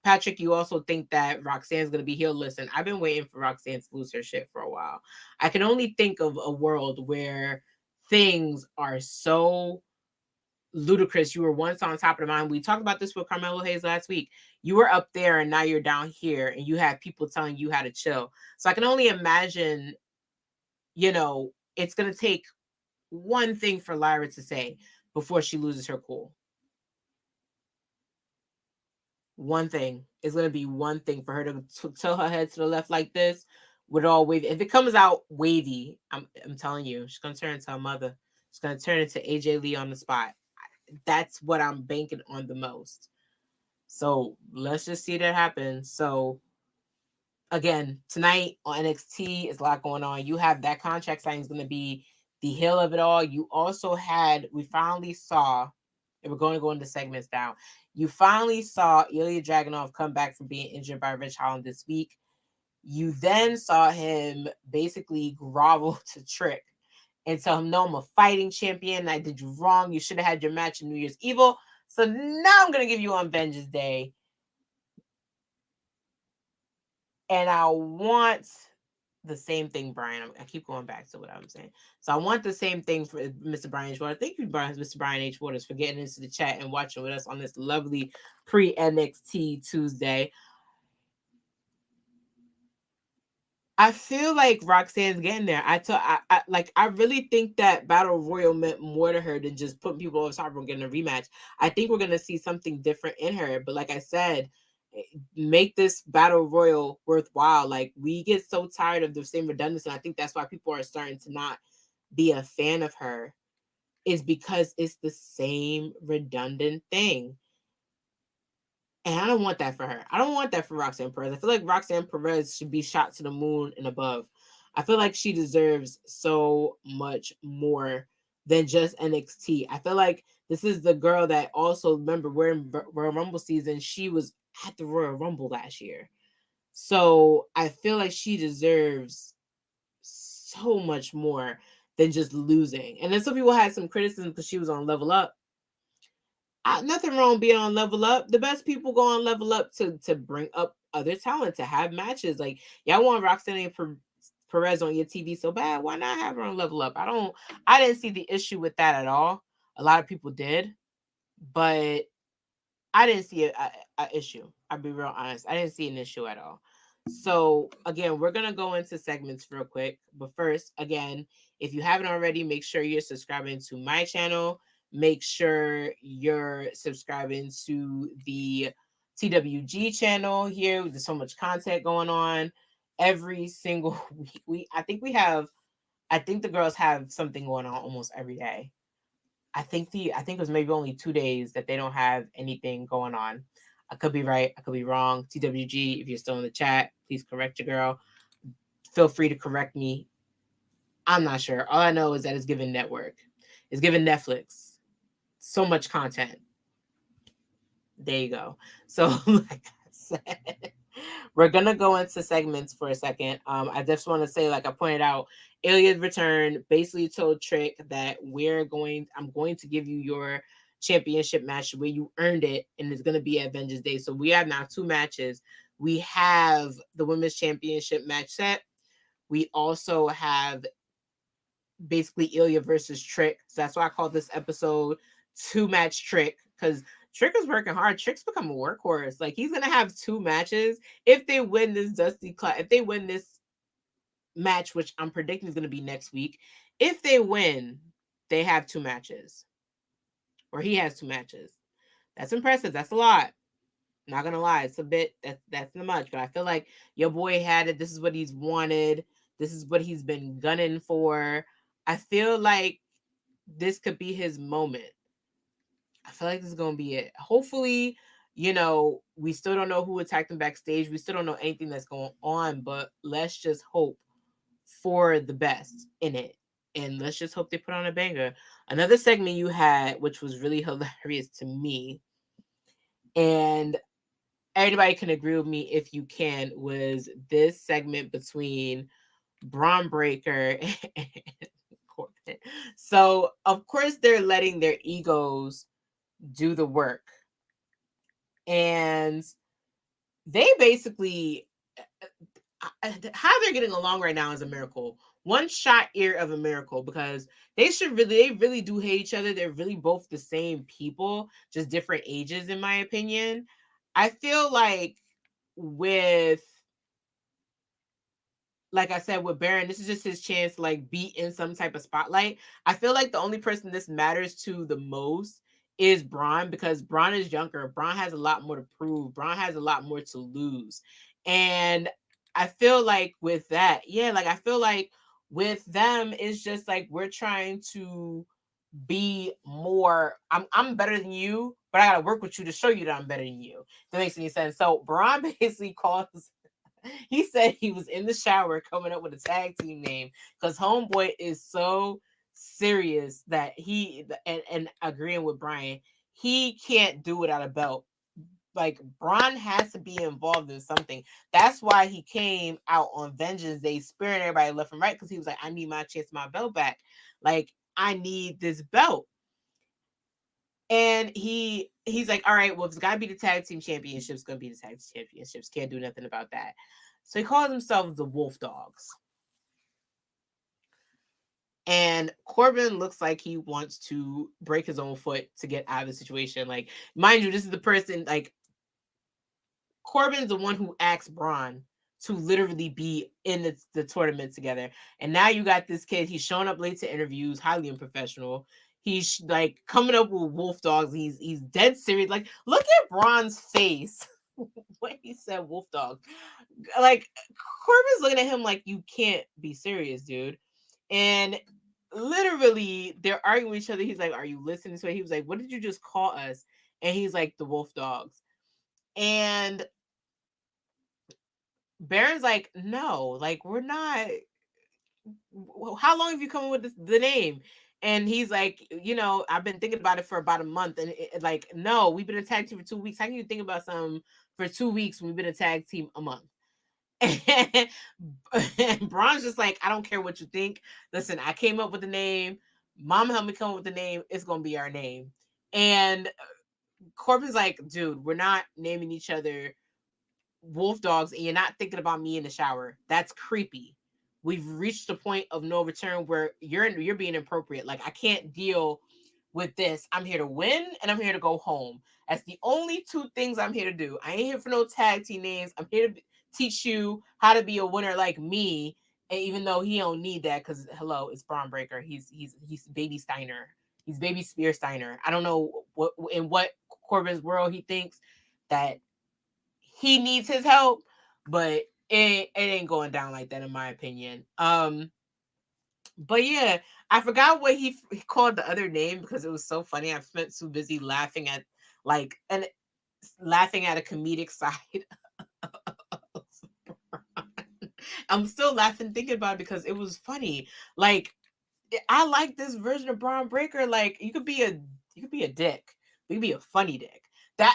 Patrick, you also think that Roxanne's going to be healed. Listen, I've been waiting for Roxanne to lose her shit for a while. I can only think of a world where things are so ludicrous. You were once on top of the mind. We talked about this with Carmelo Hayes last week. You were up there and now you're down here and you have people telling you how to chill. So I can only imagine, it's going to take one thing for Lyra to say before she loses her cool. One thing. It's going to be one thing for her to tilt her head to the left like this with all wavy. If it comes out wavy, I'm telling you, she's going to turn into her mother. She's going to turn into AJ Lee on the spot. That's what I'm banking on the most. So let's just see that happen. So again, tonight on NXT is a lot going on. You have that contract signing is going to be the hill of it all. You also we finally saw, and we're going to go into segments now. You finally saw Ilya Dragunov come back from being injured by Rich Holland this week. You then saw him basically grovel to Trick and tell him, "No, I'm a fighting champion. I did you wrong. You should have had your match in New Year's Evil. So now I'm going to give you on Vengeance Day. And I want the same thing, Brian." I keep going back to what I'm saying. So I want the same thing for Mr. Brian H. Waters. Thank you, Mr. Brian H. Waters, for getting into the chat and watching with us on this lovely pre-NXT Tuesday. I feel like Roxanne's getting there. I really think that Battle Royal meant more to her than just putting people over top and getting a rematch. I think we're gonna see something different in her. But like I said, make this Battle Royal worthwhile. Like, we get so tired of the same redundancy. And I think that's why people are starting to not be a fan of her, is because it's the same redundant thing. And I don't want that for her. I don't want that for Roxanne Perez. I feel like Roxanne Perez should be shot to the moon and above. I feel like she deserves so much more than just NXT. I feel like this is the girl that also, remember, we're in Royal Rumble season. She was at the Royal Rumble last year. So I feel like she deserves so much more than just losing. And then some people had some criticism because she was on Level Up. Nothing wrong being on Level Up. The best people go on Level Up to bring up other talent, to have matches. Like, y'all want Roxanne Perez on your TV so bad, why not have her on Level Up? I didn't see the issue with that at all. A lot of people did, but I didn't see an issue. I'll be real honest. I didn't see an issue at all. So again, we're going to go into segments real quick. But first, again, if you haven't already, make sure you're subscribing to my channel. Make sure you're subscribing to the TWG channel here. There's so much content going on every single week. I think the girls have something going on almost every day. I think it was maybe only 2 days that they don't have anything going on. I could be right. I could be wrong. TWG, if you're still in the chat, please correct your girl. Feel free to correct me I'm not sure. All I know is that it's given network. It's given Netflix so much content. There you go. So, like I said, we're gonna go into segments for a second. I just want to say, like I pointed out, Ilya's return basically told Trick that I'm going to give you your championship match where you earned it, and it's gonna be at Vengeance Day. So we have now 2 matches. We have the women's championship match set. We also have basically Ilya versus Trick. So that's why I call this episode 2-match Trick, because Trick is working hard. Trick's become a workhorse. Like, he's gonna have 2 matches if they win this if they win this match, which I'm predicting is gonna be next week. If they win, they have 2 matches, or he has 2 matches. That's impressive. That's a lot. Not gonna lie, it's a bit that's not much, but I feel like your boy had it. This is what he's wanted. This is what he's been gunning for. I feel like this could be his moment. I feel like this is gonna be it. Hopefully, we still don't know who attacked him backstage. We still don't know anything that's going on, but let's just hope for the best in it. And let's just hope they put on a banger. Another segment you had, which was really hilarious to me, and everybody can agree with me if you can, was this segment between Braun Breaker and Corbin. So, of course, they're letting their egos do the work. And they basically, how they're getting along right now is a miracle. One shot ear of a miracle, because they really do hate each other. They're really both the same people, just different ages, in my opinion. I feel like like I said, with Baron, this is just his chance to like be in some type of spotlight. I feel like the only person this matters to the most is Braun, because Braun is younger. Braun has a lot more to prove. Braun has a lot more to lose. And I feel like with that, I feel like with them, it's just like we're trying to be more, I'm better than you, but I gotta work with you to show you that I'm better than you. If that makes any sense. So Braun basically calls he said he was in the shower coming up with a tag team name, because homeboy is so serious that and agreeing with Brian, he can't do without a belt. Like, Braun has to be involved in something. That's why he came out on Vengeance Day spearing everybody left and right, because he was like, I need my chance, my belt back. Like, I need this belt. And he's like, all right, well, if it's got to be the tag team championships, it's going to be the tag team championships. Can't do nothing about that. So he calls himself the Wolf Dogs. And Corbin looks like he wants to break his own foot to get out of the situation. Like, mind you, this is the person, like, Corbin's the one who asked Braun to literally be in the tournament together. And now you got this kid. He's showing up late to interviews, highly unprofessional. He's like coming up with wolf dogs. He's dead serious. Like, look at Braun's face when he said wolf dog. Like, Corbin's looking at him like, you can't be serious, dude. And literally, they're arguing with each other. He's like, are you listening to it? He was like, what did you just call us? And he's like, the wolf dogs. And Baron's like, no, like, we're not. How long have you come up with the name? And he's like, I've been thinking about it for about a month. And like, no, we've been a tag team for 2 weeks. How can you think about something for 2 weeks when we've been a tag team a month? And Braun's just like, I don't care what you think. Listen, I came up with the name. Mom helped me come up with the name. It's going to be our name. And Corbin's like, dude, we're not naming each other wolf dogs, and you're not thinking about me in the shower. That's creepy. We've reached a point of no return where you're being inappropriate. Like, I can't deal with this. I'm here to win, and I'm here to go home. That's the only 2 things I'm here to do. I ain't here for no tag team names. I'm here to teach you how to be a winner like me. And even though he don't need that, because hello, it's Braun Breaker. He's baby Steiner. He's baby Spear Steiner. I don't know what Corbin's world he thinks that he needs his help, but it ain't going down like that, in my opinion. But yeah, I forgot what he called the other name, because it was so funny. I spent too busy laughing at a comedic side. I'm still laughing thinking about it because it was funny. Like, I like this version of Braun Breaker. Like, you could be a dick, but you could be a funny dick.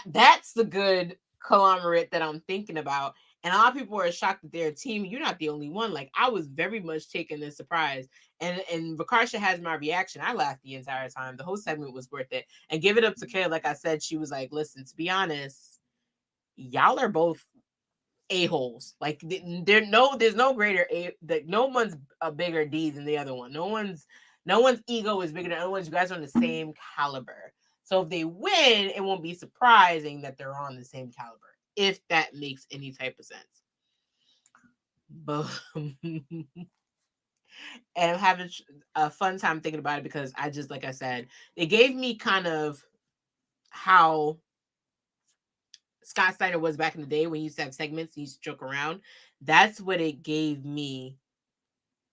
That's the good conglomerate that I'm thinking about. And a lot of people are shocked that they're a team. You're not the only one. Like, I was very much taken in surprise. And Rakarsha has my reaction. I laughed the entire time. The whole segment was worth it. And give it up to Kayla. Like I said, she was like, listen, to be honest, y'all are both a-holes. Like, there's no greater no one's a bigger D than the other one. No one's ego is bigger than the other ones. You guys are on the same caliber. So if they win, it won't be surprising that they're on the same caliber, if that makes any type of sense. But and I'm having a fun time thinking about it because I just, like I said, it gave me kind of how Scott Steiner was back in the day when he used to have segments, he used to joke around. That's what it gave me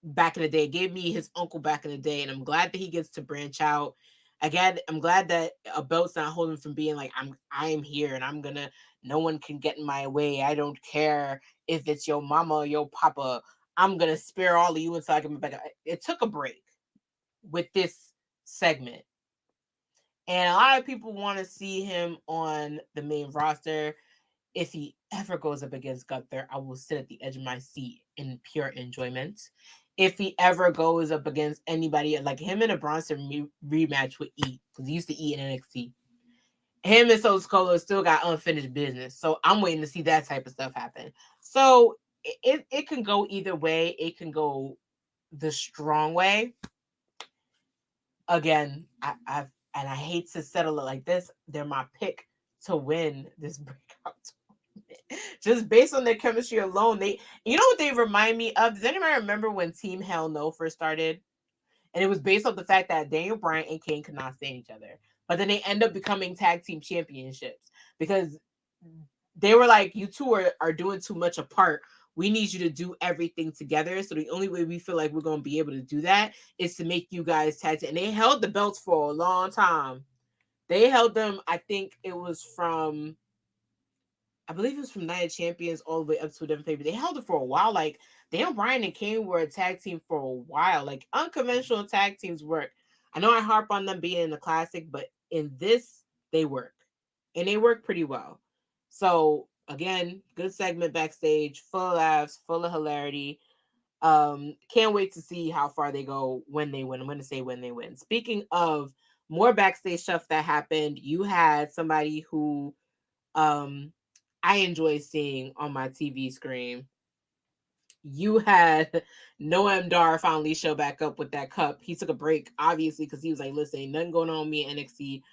back in the day. It gave me his uncle back in the day, and I'm glad that he gets to branch out. Again, I'm glad that a belt's not holding him from being like, I am here, and no one can get in my way. I don't care if it's your mama or your papa. I'm gonna spare all of you until I can be back. It took a break with this segment. And a lot of people want to see him on the main roster. If he ever goes up against Gunther, I will sit at the edge of my seat in pure enjoyment. If he ever goes up against anybody, like him in a Bronson rematch with E, because he used to eat in NXT. Him and Solo still got unfinished business. So I'm waiting to see that type of stuff happen. So it can go either way. It can go the strong way. Again, I hate to settle it like this. They're my pick to win this breakout tournament. Just based on their chemistry alone. You know what they remind me of? Does anybody remember when Team Hell No first started? And it was based off the fact that Daniel Bryan and Kane could not stand each other. But then they end up becoming tag team championships because they were like, you two are doing too much apart. We need you to do everything together. So the only way we feel like we're going to be able to do that is to make you guys tag team. And they held the belts for a long time. They held them, I think it was from, I believe it was from Night of Champions all the way up to a different paper. They held it for a while. Like, Daniel Bryan and Kane were a tag team for a while. Like, unconventional tag teams work. I know I harp on them being in the classic, but in this, they work. And they work pretty well. So, again, good segment backstage, full of laughs, full of hilarity. Can't wait to see how far they go when they win. I'm going to say when they win. Speaking of more backstage stuff that happened, you had somebody who I enjoy seeing on my TV screen. You had Noam Dar finally show back up with that cup. He took a break, obviously, because he was like, listen, ain't nothing going on with me in NXT.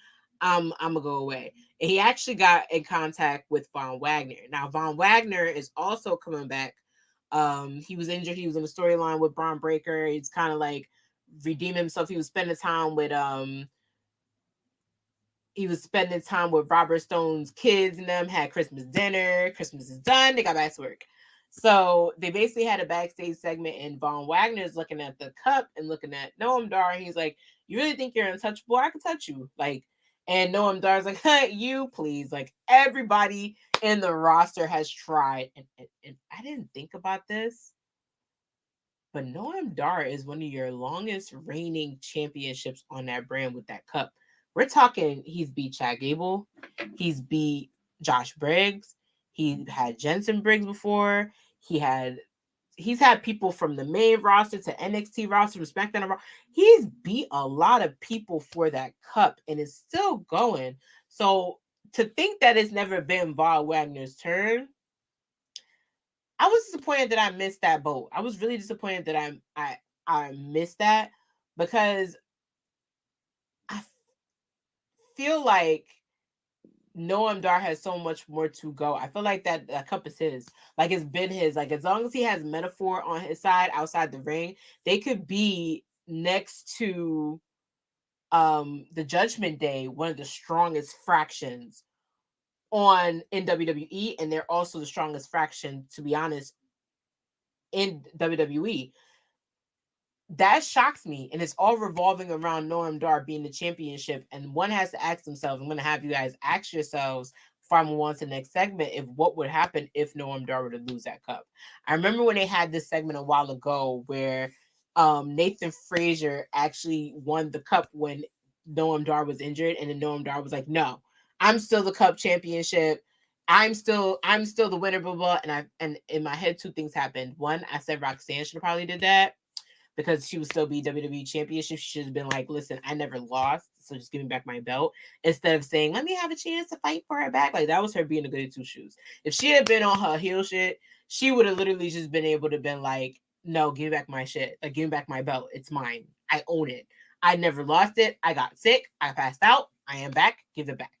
I'm gonna go away. And he actually got in contact with Von Wagner. Now, Von Wagner is also coming back. He was injured. He was in the storyline with Braun Breaker. He's kind of like redeeming himself. He was spending time with Robert Stone's kids and them, had Christmas dinner. Christmas is done. They got back to work. So they basically had a backstage segment, and Von Wagner's looking at the cup and looking at Noam Dar. And he's like, you really think you're untouchable? I can touch you. Like, and Noam Dar's like, you please. Like, everybody in the roster has tried. And I didn't think about this, but Noam Dar is one of your longest reigning championships on that brand with that cup. We're talking, he's beat Chad Gable. He's beat Josh Briggs. He had Jensen Briggs before. He's had people from the main roster to NXT roster, to SmackDown. He's beat a lot of people for that cup and is still going. So to think that it's never been Von Wagner's turn, I was disappointed that I missed that boat. I was really disappointed that I missed that, because I feel like Noam Dar has so much more to go. I feel like that cup is his. Like, it's been his. Like, as long as he has Metaphor on his side outside the ring, they could be next to the Judgment Day, one of the strongest fractions in WWE, and they're also the strongest fraction, to be honest, in WWE. That shocks me, and it's all revolving around Noam Dar being the championship. And one has to ask themselves, I'm going to have you guys ask yourselves, before I move on to the next segment, if what would happen if Noam Dar were to lose that cup. I remember when they had this segment a while ago where Nathan Frazier actually won the cup when Noam Dar was injured, and then Noam Dar was like, "No, I'm still the cup championship. I'm still the winner." Blah blah. And in my head, two things happened. One, I said Roxanne should have probably did that because she would still be WWE championship. She should have been like, "Listen, I never lost, so just give me back my belt," instead of saying, "Let me have a chance to fight for her back." Like that was her being a goody two shoes. If she had been on her heel shit, she would have literally just been able to been like, "No, give me back my shit. Like, give me back my belt. It's mine. I own it. I never lost it. I got sick. I passed out. I am back. Give it back."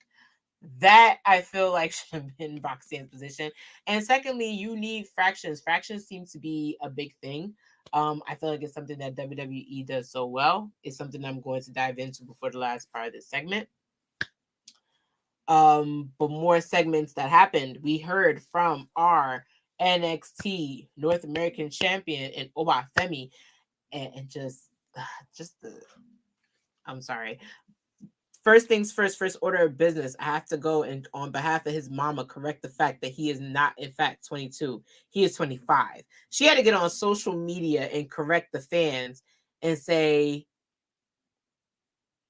That I feel like should have been Roxanne's position. And secondly, you need fractions. Fractions seem to be a big thing. I feel like it's something that WWE does so well. It's something I'm going to dive into before the last part of this segment. But more segments that happened. We heard from our NXT North American champion and Obafemi, and just the. I'm sorry. First things first order of business. I have to go and on behalf of his mama correct the fact that he is not in fact 22. He is 25. She had to get on social media and correct the fans and say,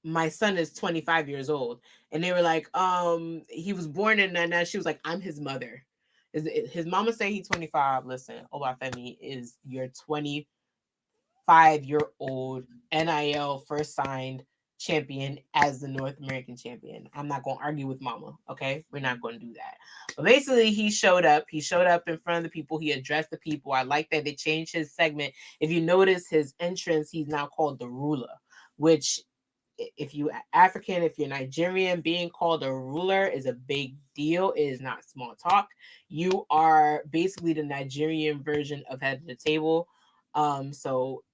"My son is 25 years old." And they were like, he was born in 99. She was like, "I'm his mother." His mama say he's 25. Listen, Obafemi is your 25-year-old NIL first signed champion as the North American champion. I'm not going to argue with mama, okay? We're not going to do that. But basically, he showed up. He showed up in front of the people. He addressed the people. I like that they changed his segment. If you notice his entrance, he's now called the ruler, which if you African, if you're Nigerian, being called a ruler is a big deal. It is not small talk. You are basically the Nigerian version of head of the table. So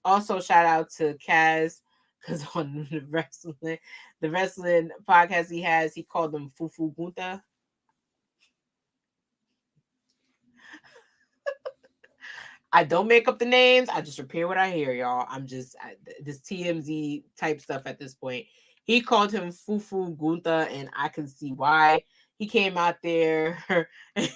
also shout out to Kaz, because on the wrestling podcast he has, he called them Fufu Gunta. I don't make up the names. I just repeat what I hear, y'all. This TMZ type stuff at this point. He called him Fufu Gunta, and I can see why. He came out there and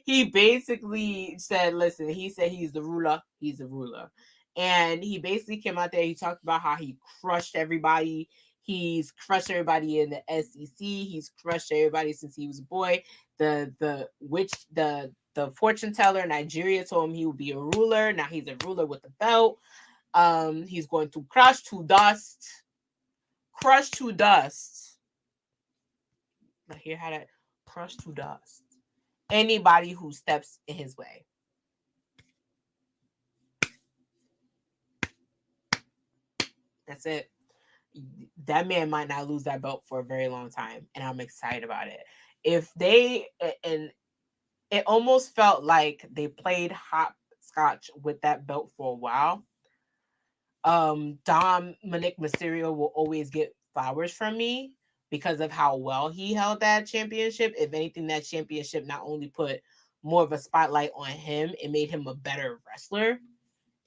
he basically said, "Listen," he said he's the ruler. He's the ruler. And he basically came out there. He talked about how he crushed everybody. He's crushed everybody in the SEC. He's crushed everybody since he was a boy. The fortune teller in Nigeria told him he would be a ruler. Now he's a ruler with a belt. He's going to crush to dust. Crush to dust. I hear how that crush to dust anybody who steps in his way. That's it. That man might not lose that belt for a very long time, and I'm excited about it. And it almost felt like they played hopscotch with that belt for a while. Dominic Mysterio will always get flowers from me because of how well he held that championship. If anything, that championship not only put more of a spotlight on him, it made him a better wrestler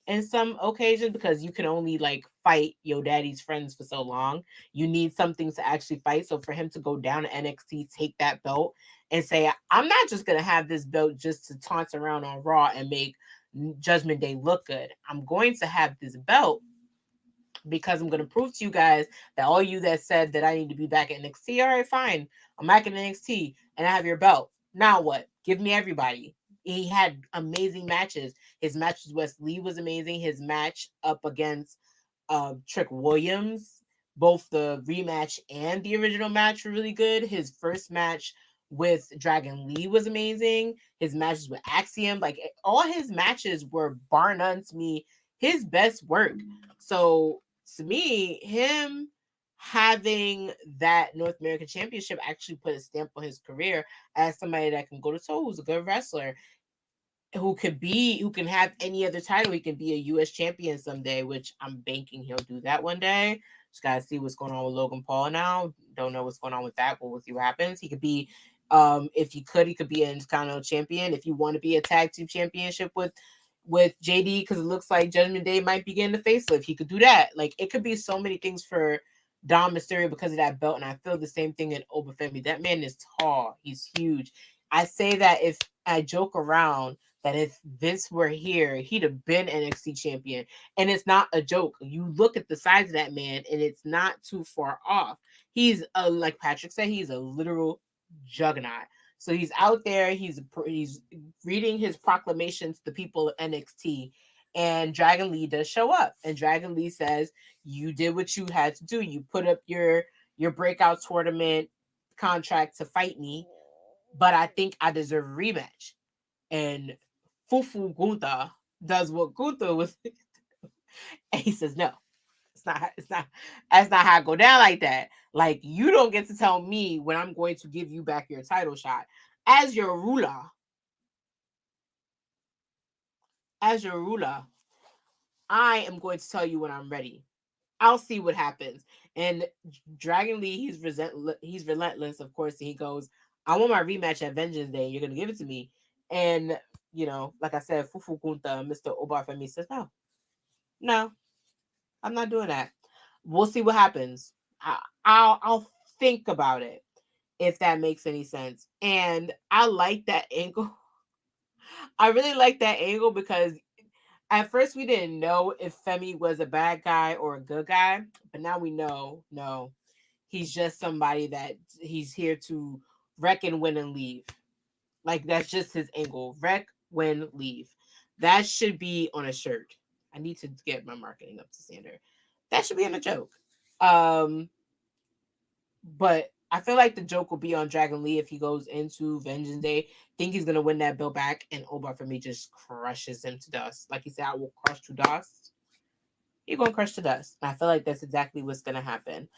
in some occasions, because you can only like fight your daddy's friends for so long. You need something to actually fight. So for him to go down to NXT, take that belt and say, "I'm not just going to have this belt just to taunt around on Raw and make Judgment Day look good. I'm going to have this belt because I'm going to prove to you guys that all you that said that I need to be back at NXT, all right, fine. I'm back in NXT and I have your belt. Now what? Give me everybody." He had amazing matches. His match with Wes Lee was amazing. His match up against Trick Williams, both the rematch and the original match were really good. His first match with Dragon Lee was amazing. His matches with Axiom, like all his matches were bar none to me his best work. So to me, him having that North American Championship actually put a stamp on his career as somebody that can go to toe, who's a good wrestler, who can have any other title. He can be a U.S. champion someday, which I'm banking he'll do that one day. Just gotta see what's going on with Logan Paul now. Don't know what's going on with that, but we'll see what happens. He could be, if he could be an Intercontinental champion. If you want to be a tag team championship with JD, because it looks like Judgment Day might be getting the facelift, he could do that. Like, it could be so many things for Dom Mysterio because of that belt, and I feel the same thing in Obafemi. That man is tall. He's huge. I say that if I joke around that if Vince were here, he'd have been NXT champion. And it's not a joke. You look at the size of that man, and it's not too far off. He's like Patrick said, he's a literal juggernaut. So he's out there. He's reading his proclamations to the people of NXT, and Dragon Lee does show up. And Dragon Lee says, "You did what you had to do. You put up your breakout tournament contract to fight me, but I think I deserve a rematch." And Fufu Gunther does what Gunther was, and he says, "No, that's not how I go down like that. Like, you don't get to tell me when I'm going to give you back your title shot. As your ruler, I am going to tell you when I'm ready. I'll see what happens." And Dragon Lee, he's relentless, of course. And he goes, "I want my rematch at Vengeance Day. You're gonna give it to me." And like I said, Fufu Kunta, Mr. Obafemi says, no, I'm not doing that. We'll see what happens. I'll think about it, if that makes any sense. And I like that angle. I really like that angle because at first we didn't know if Femi was a bad guy or a good guy, but now we know, no, he's just somebody that he's here to wreck and win and leave. Like, that's just his angle. Wreck, win, leave. That should be on a shirt. I need to get my marketing up to standard. That should be in a joke. But I feel like the joke will be on Dragon Lee if he goes into Vengeance Day. Think he's gonna win that belt back, and Oba for me just crushes him to dust. Like he said, "I will crush to dust." You're gonna crush to dust. I feel like that's exactly what's gonna happen.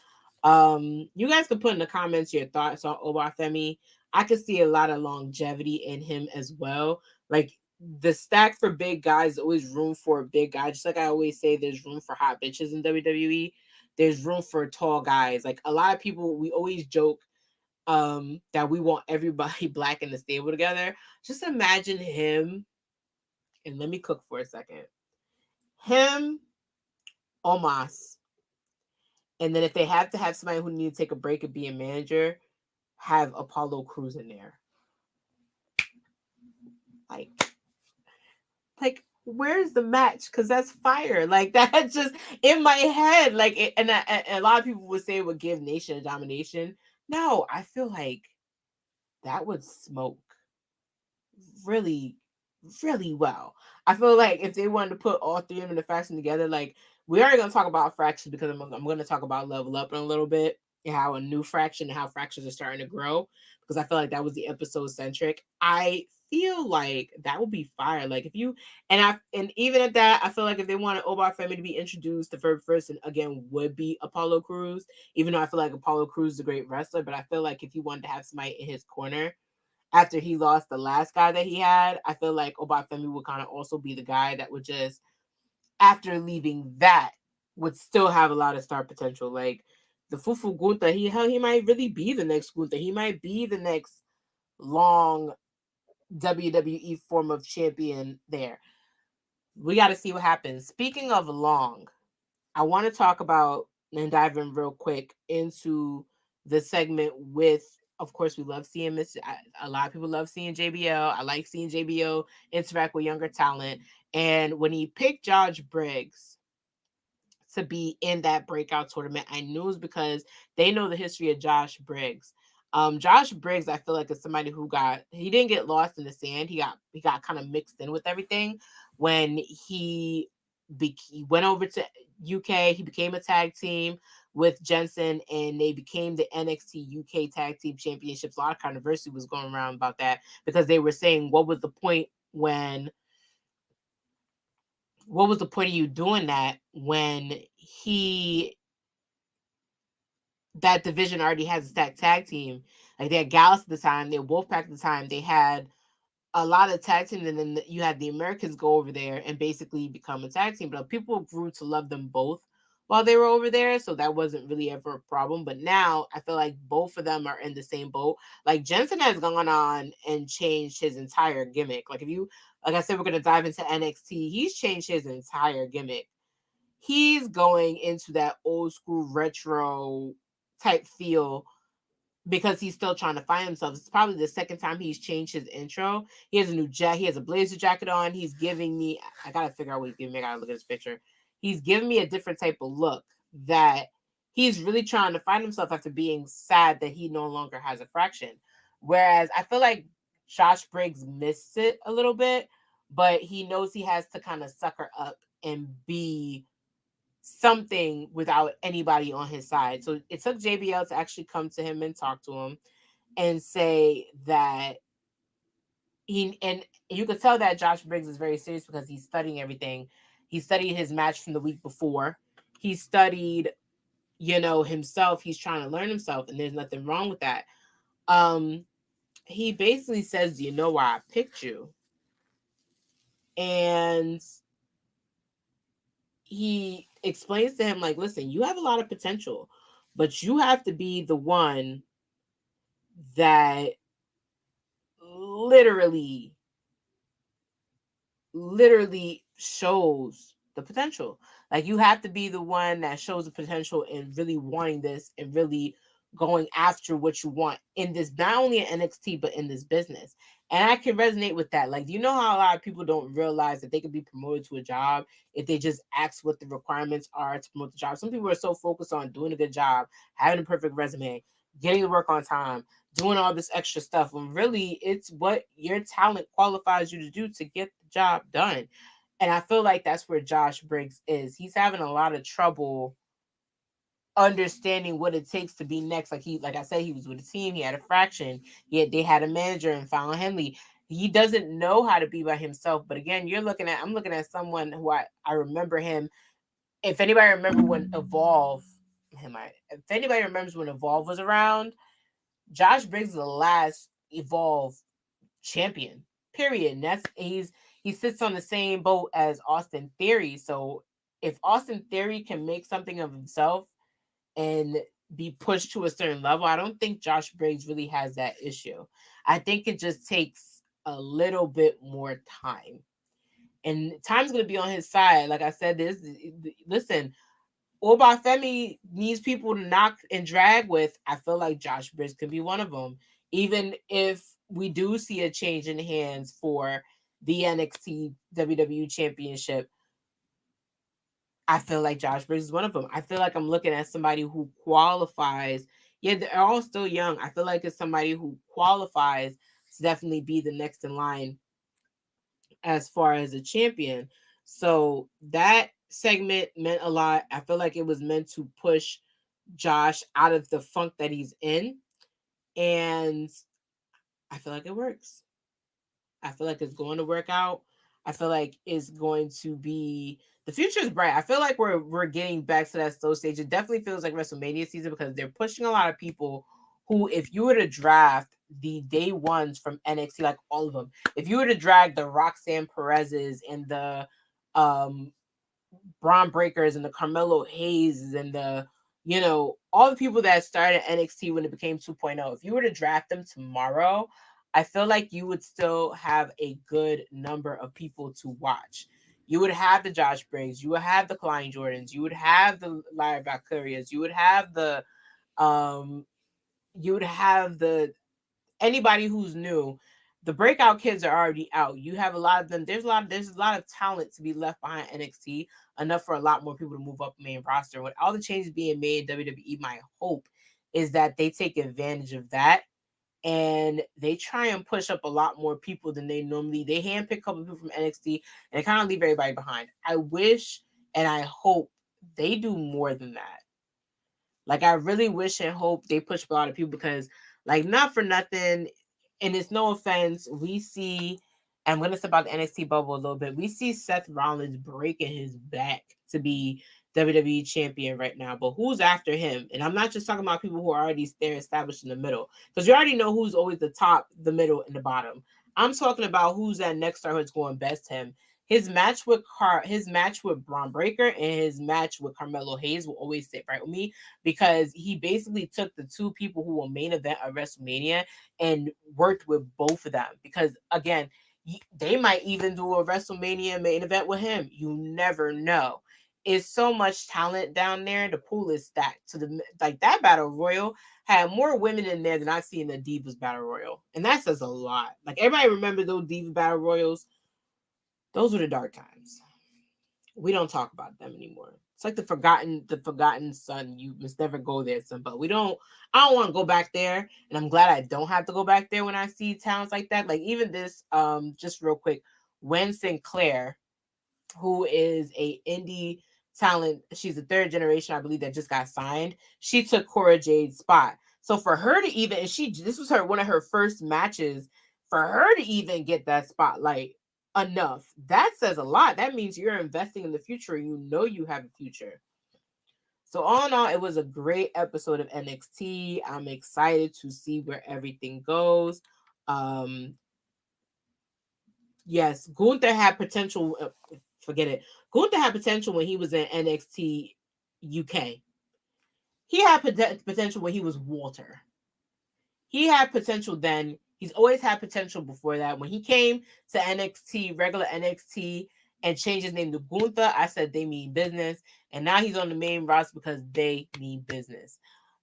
You guys can put in the comments your thoughts on Obafemi. I could see a lot of longevity in him as well. Like, the stack for big guys, always room for a big guy. Just like I always say, there's room for hot bitches in WWE. There's room for tall guys. Like, a lot of people, we always joke that we want everybody black in the stable together. Just imagine him, and let me cook for a second. Him, Omos, and then if they have to have somebody who needs to take a break and be a manager, have Apollo Crews in there. Like where's the match? Because that's fire. Like, that just in my head. Like, and a lot of people would say it would give Nation a domination. No, I feel like that would smoke really, really well. I feel like if they wanted to put all three of them in the faction together, like, we are going to talk about fractions because I'm going to talk about Level Up in a little bit, and how a new fraction and how fractions are starting to grow, because I feel like that was the episode centric. I feel like that would be fire. Like, if you and even at that, I feel like if they wanted Obar Femi to be introduced, the third person again would be Apollo Crews. Even though I feel like Apollo Crews is a great wrestler, but I feel like if he wanted to have somebody in his corner after he lost the last guy that he had, I feel like Obafemi would kind of also be the guy that would just, after leaving that, would still have a lot of star potential. Like, the Fufu Gunther, he might really be the next Gunther. He might be the next long WWE form of champion there. We got to see what happens. Speaking of long, I want to talk about and dive in real quick into the segment with, of course, we love seeing a lot of people love seeing JBL. I like seeing JBL interact with younger talent. And when he picked Josh Briggs to be in that breakout tournament, I knew it was because they know the history of Josh Briggs. Josh Briggs, I feel like, is somebody who he didn't get lost in the sand. He got kind of mixed in with everything when he went over to UK. He became a tag team with Jensen, and they became the NXT UK Tag Team Championships. A lot of controversy was going around about that because they were saying, what was the point of you doing that when that division already has a tag team? Like, they had Gallus at the time, they were Wolfpack at the time, they had a lot of tag teams, and then you had the Americans go over there and basically become a tag team. But people grew to love them both while they were over there, so that wasn't really ever a problem. But now I feel like both of them are in the same boat. Like, Jensen has gone on and changed his entire gimmick. Like I said, we're going to dive into NXT. He's changed his entire gimmick. he's going into that old school retro type feel because he's still trying to find himself. It's probably the second time he's changed his intro. He has a new jacket. He has a blazer jacket on. He's giving me, I gotta figure out what he's giving me. I gotta look at his picture. He's giving me a different type of look that he's really trying to find himself after being sad that he no longer has a fraction. Whereas I feel like Josh Briggs missed it a little bit, but he knows he has to kind of sucker up and be something without anybody on his side. So it took JBL to actually come to him and talk to him and say that and you could tell that Josh Briggs is very serious because he's studying everything. He studied his match from the week before. He studied, himself. He's trying to learn himself, and there's nothing wrong with that. He basically says, "Do you know why I picked you?" And he explains to him, like, listen, you have a lot of potential, but you have to be the one that literally shows the potential. Like, you have to be the one that shows the potential in really wanting this and really going after what you want in this, not only in NXT, but in this business. And I can resonate with that. Like, you know how a lot of people don't realize that they could be promoted to a job if they just ask what the requirements are to promote the job. Some people are so focused on doing a good job, having a perfect resume, getting to work on time, doing all this extra stuff, when really it's what your talent qualifies you to do to get the job done. And I feel like that's where Josh Briggs is. He's having a lot of trouble understanding what it takes to be next. Like I said, he was with a team, he had a fraction, yet they had a manager in Fallon Henley. He doesn't know how to be by himself. But again, I'm looking at someone who I remember him. If anybody remember when if anybody remembers when Evolve was around, Josh Briggs is the last Evolve champion. Period. And he sits on the same boat as Austin Theory. So if Austin Theory can make something of himself and be pushed to a certain level, I don't think Josh Briggs really has that issue. I think it just takes a little bit more time. And time's going to be on his side. Like I said, listen, Obafemi needs people to knock and drag with. I feel like Josh Briggs could be one of them. Even if we do see a change in hands for the NXT WWE Championship, I feel like Josh Briggs is one of them. I feel like I'm looking at somebody who qualifies. Yeah, they're all still young. I feel like it's somebody who qualifies to definitely be the next in line as far as a champion. So that segment meant a lot. I feel like it was meant to push Josh out of the funk that he's in. And I feel like it works. I feel like it's going to work out. I feel like it's going to be, the future is bright. I feel like we're getting back to that slow stage. It definitely feels like WrestleMania season because they're pushing a lot of people who, if you were to draft the day ones from NXT, like all of them, if you were to drag the Roxanne Perez's and the Braun Breakers and the Carmelo Hayes and all the people that started NXT when it became 2.0, if you were to draft them tomorrow, I feel like you would still have a good number of people to watch. You would have the Josh Briggs, you would have the Klein Jordans, you would have the Lyra Valkyrias, um, you would have the anybody who's new. The breakout kids are already out. You have a lot of them. There's a lot of talent to be left behind NXT, enough for a lot more people to move up the main roster. With all the changes being made in WWE, my hope is that they take advantage of that and they try and push up a lot more people than they normally. They handpick a couple people from NXT and kind of leave everybody behind. I wish and I hope they do more than that. Like, I really wish and hope they push a lot of people because, like, not for nothing, and it's no offense, we see, and I'm going to step about the NXT bubble a little bit, we see Seth Rollins breaking his back to be WWE champion right now, but who's after him? And I'm not just talking about people who are already there established in the middle, because you already know who's always the top, the middle, and the bottom. I'm talking about who's that next star who's going best him. His match with Braun Breaker and his match with Carmelo Hayes will always sit right with me because he basically took the two people who will main event at WrestleMania and worked with both of them. Because again, they might even do a WrestleMania main event with him. You never know. is so much talent down there. The pool is stacked. To the like that battle royal had more women in there than I see in the Divas battle royal, and that says a lot. Like everybody remember those Diva battle royals? Those were the dark times. We don't talk about them anymore. It's like the forgotten son. You must never go there, son. But I don't want to go back there, and I'm glad I don't have to go back there when I see towns like that. Like even this, just real quick, Wen Sinclair, who is a indie talent. She's a third generation, I believe, that just got signed. She took Cora Jade's spot. So for her to even, and this was one of her first matches, for her to even get that spotlight enough, that says a lot. That means you're investing in the future. You know you have a future. So all in all, it was a great episode of NXT. I'm excited to see where everything goes. Yes, Gunther had potential. Forget it. Gunther had potential when he was in NXT UK. He had potential when he was Walter. He had potential then. He's always had potential before that. When he came to NXT, regular NXT, and changed his name to Gunther, I said they mean business. And now he's on the main roster because they mean business.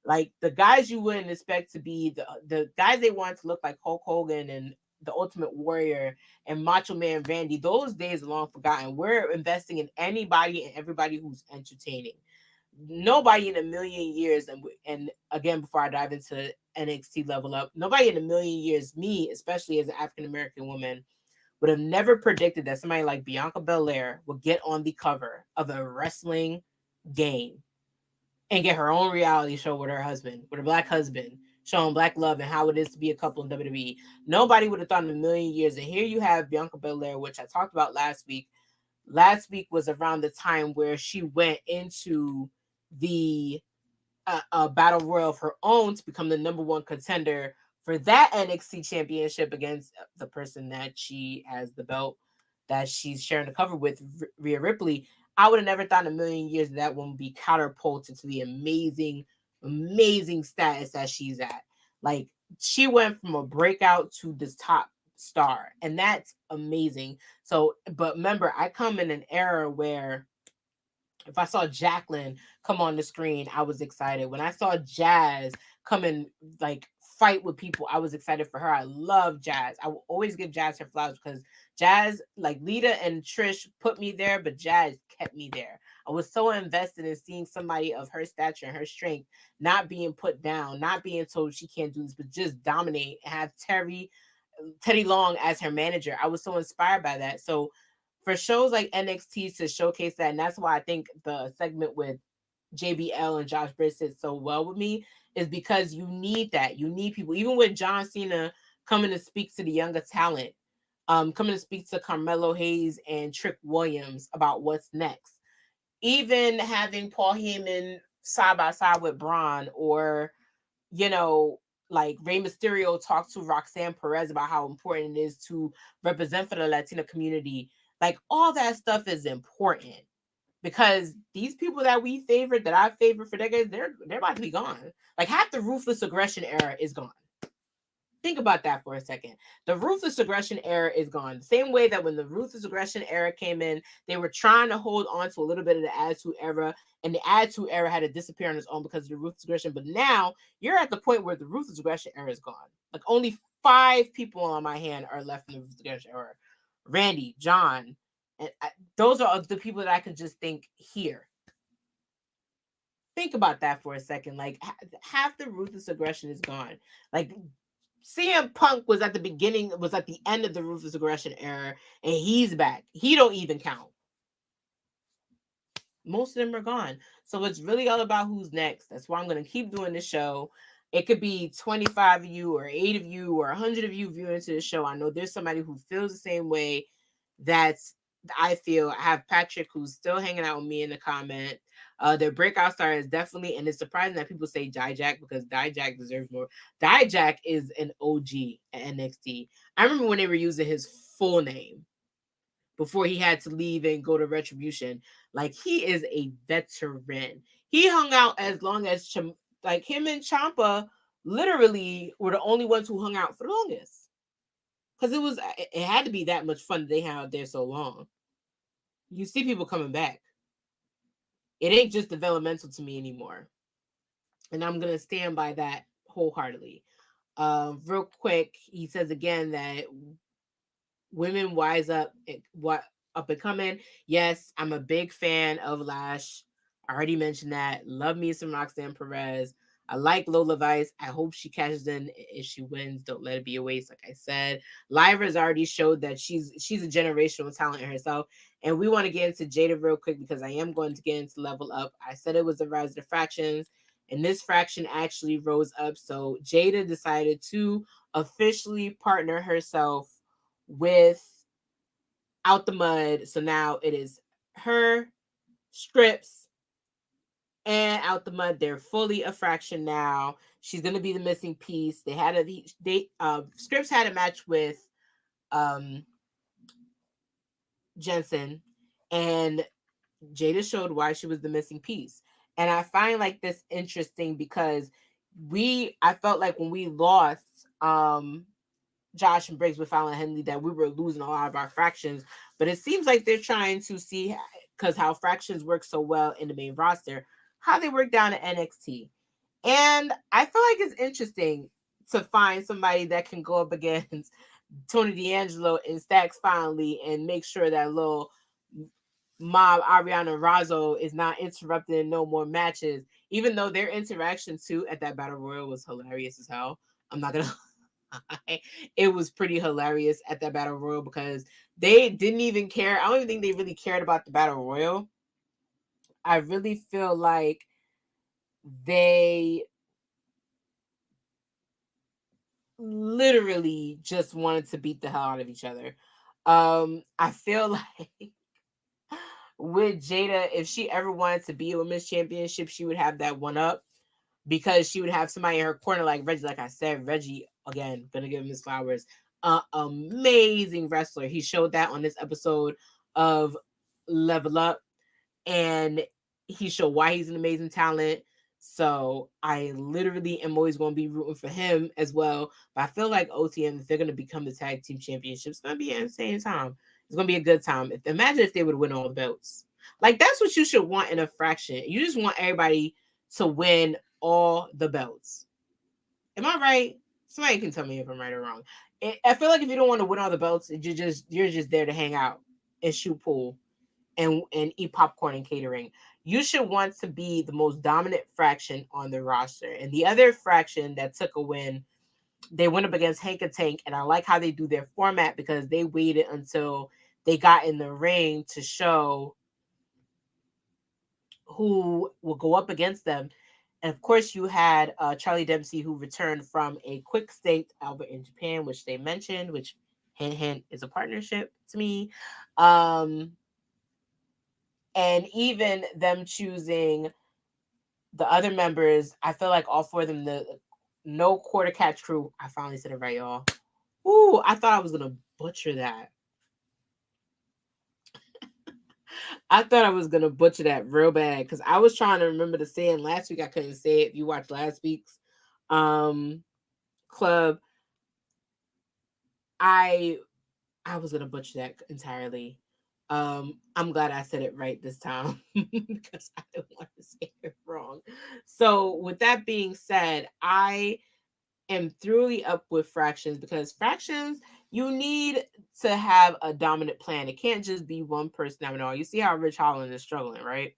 Like the guys you wouldn't expect to be the guys they wanted to look like Hulk Hogan and the Ultimate Warrior and Macho Man Randy, those days are long forgotten. We're investing in anybody and everybody who's entertaining. Nobody in a million years, and again, before I dive into NXT Level Up, nobody in a million years, me, especially as an African American woman, would have never predicted that somebody like Bianca Belair would get on the cover of a wrestling game and get her own reality show with her husband, with her black husband, showing black love and how it is to be a couple in WWE. Nobody would have thought in a million years. And here you have Bianca Belair, which I talked about last week. Last week was around the time where she went into the battle royal of her own to become the number one contender for that NXT championship against the person that she has the belt that she's sharing the cover with, Rhea Ripley. I would have never thought in a million years that one would be catapulted to the amazing status that she's at. Like she went from a breakout to this top star, and that's amazing. So, but remember, I come in an era where if I saw Jacqueline come on the screen, I was excited. When I saw Jazz come and like fight with people, I was excited for her. I love Jazz. I will always give Jazz her flowers because Jazz, like Lita and Trish, put me there, but Jazz kept me there. I was so invested in seeing somebody of her stature and her strength not being put down, not being told she can't do this, but just dominate and have Teddy Long as her manager. I was so inspired by that. So for shows like NXT to showcase that, and that's why I think the segment with JBL and Josh Britt sits so well with me, is because you need that. You need people, even with John Cena coming to speak to the younger talent, coming to speak to Carmelo Hayes and Trick Williams about what's next. Even having Paul Heyman side by side with Braun, or like Rey Mysterio talk to Roxanne Perez about how important it is to represent for the Latina community. Like all that stuff is important because these people that we favored, that I favored for decades, they're about to be gone. Like half the ruthless aggression era is gone. Think about that for a second. The ruthless aggression era is gone. The same way that when the ruthless aggression era came in, they were trying to hold on to a little bit of the Attitude Era, and the Attitude Era had to disappear on its own because of the ruthless aggression. But now you're at the point where the ruthless aggression era is gone. Like only 5 people on my hand are left in the ruthless aggression era. Randy, John, and those are the people that I can just think here. Think about that for a second. Like half the ruthless aggression is gone. Like CM Punk was at the end of the ruthless aggression era, and he's back. He don't even count. Most of them are gone. So it's really all about who's next. That's why I'm going to keep doing this show. It could be 25 of you or 8 of you or 100 of you viewing into the show. I know there's somebody who feels the same way that I feel. I have Patrick who's still hanging out with me in the comment. Their breakout star is definitely, and it's surprising that people say Dijak because Dijak deserves more. Dijak is an OG at NXT. I remember when they were using his full name before he had to leave and go to Retribution. Like he is a veteran. He hung out as long as like him and Ciampa literally were the only ones who hung out for the longest. Because it had to be that much fun that they had out there so long. You see people coming back. It ain't just developmental to me anymore. And I'm gonna stand by that wholeheartedly. Real quick, he says again that women wise up, what up and coming. Yes, I'm a big fan of Lash. I already mentioned that. Love me some Roxanne Perez. I like Lola Vice. I hope she cashes in if she wins. Don't let it be a waste. Like I said, Lyra's already showed that she's a generational talent in herself. And we want to get into Jada real quick because I am going to get into Level Up. I said it was the rise of the fractions, and this fraction actually rose up. So Jada decided to officially partner herself with Out the Mud. So now it is her, Strips, and Out the Mud. They're fully a fraction now. She's gonna be the missing piece. Strips had a match with um Jensen, and Jada showed why she was the missing piece. And I find like this interesting because I felt like when we lost Josh and Briggs with Fallon Henley that we were losing a lot of our fractions, but it seems like they're trying to see, because how fractions work so well in the main roster, how they work down at NXT. And I feel like it's interesting to find somebody that can go up against Tony D'Angelo and Stacks finally and make sure that little mob Ariana Razzo is not interrupted in no more matches, even though their interaction too at that battle royal was hilarious as hell. I'm not gonna it was pretty hilarious at that battle royal because they didn't even care. I don't even think they really cared about the battle royal. I really feel like they literally just wanted to beat the hell out of each other. I feel like with Jada, if she ever wanted to be a women's championship, she would have that one up because she would have somebody in her corner like Reggie. Like I said, Reggie, again, gonna give him his flowers. Amazing wrestler. He showed that on this episode of Level Up, and he showed why he's an amazing talent. So I literally am always going to be rooting for him as well. But I feel like OTM, if they're going to become the tag team championships, it's going to be an insane time. It's going to be a good time. Imagine if they would win all the belts. Like, that's what you should want in a fraction. You just want everybody to win all the belts. Am I right? Somebody can tell me if I'm right or wrong. I feel like if you don't want to win all the belts, you're just there to hang out and shoot pool and eat popcorn and catering. You should want to be the most dominant fraction on the roster. And the other fraction that took a win, they went up against Hank and Tank. And I like how they do their format because they waited until they got in the ring to show who will go up against them. And of course, you had Charlie Dempsey, who returned from a quick stay over in Japan, which they mentioned, which hint hint is a partnership to me. And even them choosing the other members, I feel like all four of them, the no quarter catch crew. I finally said it right, y'all. Ooh, I thought I was gonna butcher that. I thought I was gonna butcher that real bad because I was trying to remember the saying last week. I couldn't say it. If you watched last week's club, I was gonna butcher that entirely. I'm glad I said it right this time because I didn't want to say it wrong. So with that being said, I am thoroughly up with fractions because fractions, you need to have a dominant plan. It can't just be one person having it all. You see how Rich Holland is struggling, right?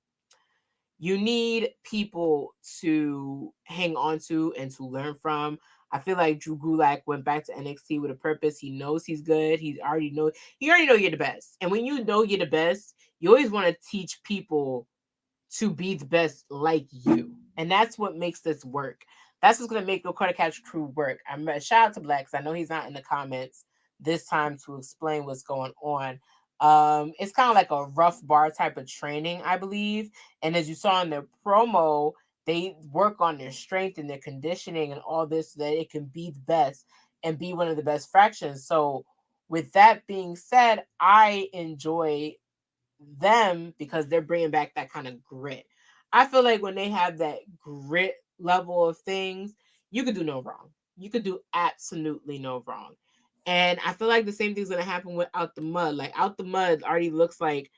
You need people to hang on to and to learn from. I feel like Drew Gulak went back to NXT with a purpose. He knows he's good. You already know you're the best. And when you know you're the best, you always want to teach people to be the best like you. And that's what makes this work. That's what's going to make the Quarter Catch crew work. Shout out to Black, because I know he's not in the comments this time to explain what's going on. It's kind of like a rough bar type of training, I believe. And as you saw in their promo, they work on their strength and their conditioning and all this so that it can be the best and be one of the best fractions. So with that being said, I enjoy them because they're bringing back that kind of grit. I feel like when they have that grit level of things, you could do no wrong. You could do absolutely no wrong. And I feel like the same thing's going to happen with Out the Mud. Like Out the Mud already looks like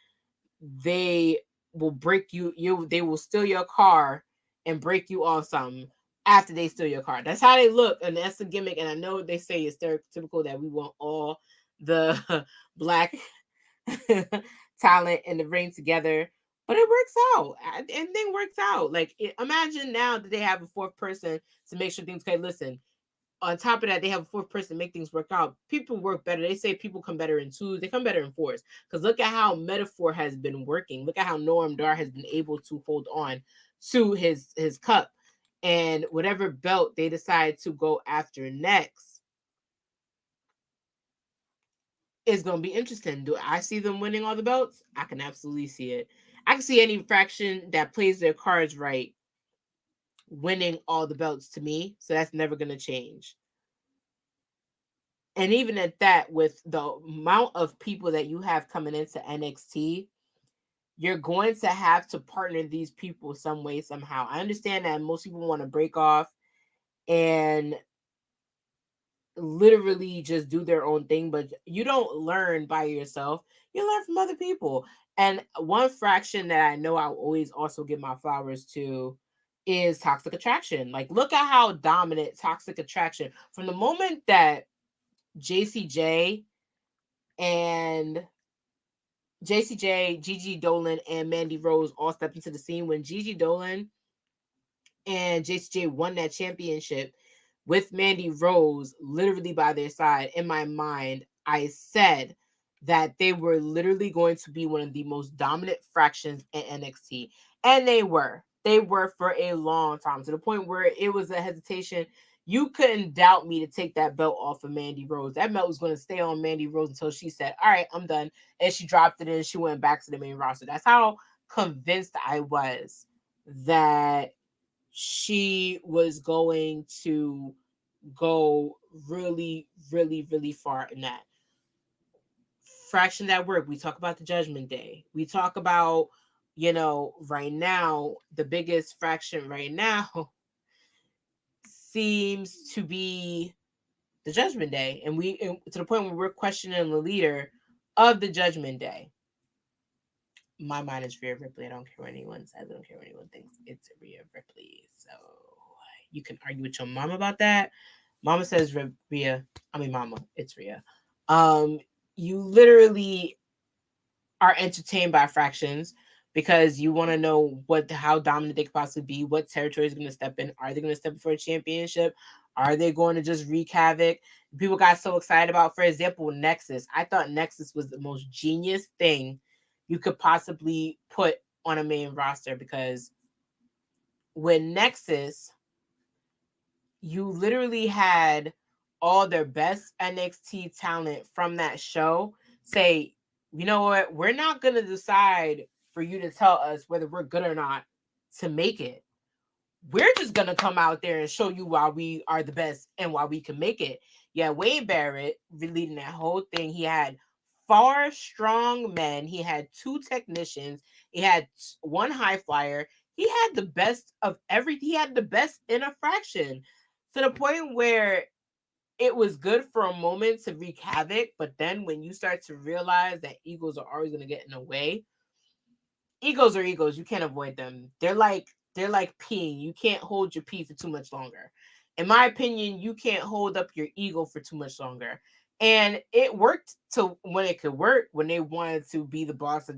they will break you. They will steal your car and break you off something after they steal your car. That's how they look, and that's the gimmick. And I know they say it's stereotypical that we want all the black talent in the ring together, but it works out. Everything works out. Like imagine now that they have a fourth person to make sure things. Okay, listen. On top of that, they have a fourth person to make things work out. People work better. They say people come better in twos. They come better in fours. Because look at how Metaphor has been working. Look at how Noam Dar has been able to hold on to his cup. And whatever belt they decide to go after next is going to be interesting. Do I see them winning all the belts? I can absolutely see it. I can see any faction that plays their cards right winning all the belts to me. So that's never going to change. And even at that, with the amount of people that you have coming into NXT, you're going to have to partner these people some way, somehow. I understand that most people want to break off and literally just do their own thing, but you don't learn by yourself. You learn from other people. And one fraction that I know I'll always also give my flowers to is Toxic Attraction. Like, look at how dominant Toxic Attraction, from the moment that JCJ and Gigi Dolan, and Mandy Rose all stepped into the scene. When Gigi Dolan and JCJ won that championship with Mandy Rose literally by their side, in my mind, I said that they were literally going to be one of the most dominant fractions in NXT. And they were. They were for a long time, to the point where it was a hesitation. You couldn't doubt me to take that belt off of Mandy Rose. That belt was going to stay on Mandy Rose until she said, all right, I'm done. And she dropped it and she went back to the main roster. That's how convinced I was that she was going to go really, really, really far in that. Fraction that work. We talk about the Judgment Day. We talk about, right now, the biggest fraction right now seems to be the Judgment Day. And to the point where we're questioning the leader of the Judgment Day. My mind is Rhea Ripley. I don't care what anyone says. I don't care what anyone thinks. It's Rhea Ripley. So you can argue with your mom about that. Mama says Rhea. Mama, it's Rhea. You literally are entertained by fractions because you want to know how dominant they could possibly be, what territory is going to step in. Are they going to step in for a championship? Are they going to just wreak havoc? People got so excited about, for example, Nexus. I thought Nexus was the most genius thing you could possibly put on a main roster, because when Nexus, you literally had all their best NXT talent from that show say, you know what, we're not going to decide for you to tell us whether we're good or not to make it. We're just going to come out there and show you why we are the best and why we can make it. Yeah, Wade Barrett leading that whole thing. He had 4 strong men. He had 2 technicians. He had 1 high flyer. He had the best of everything. He had the best in a fraction, to the point where it was good for a moment to wreak havoc. But then when you start to realize that egos are always going to get in the way, egos are egos. You can't avoid them. They're like peeing. You can't hold your pee for too much longer. In my opinion, you can't hold up your ego for too much longer. And it worked to when it could work, when they wanted to be the boss of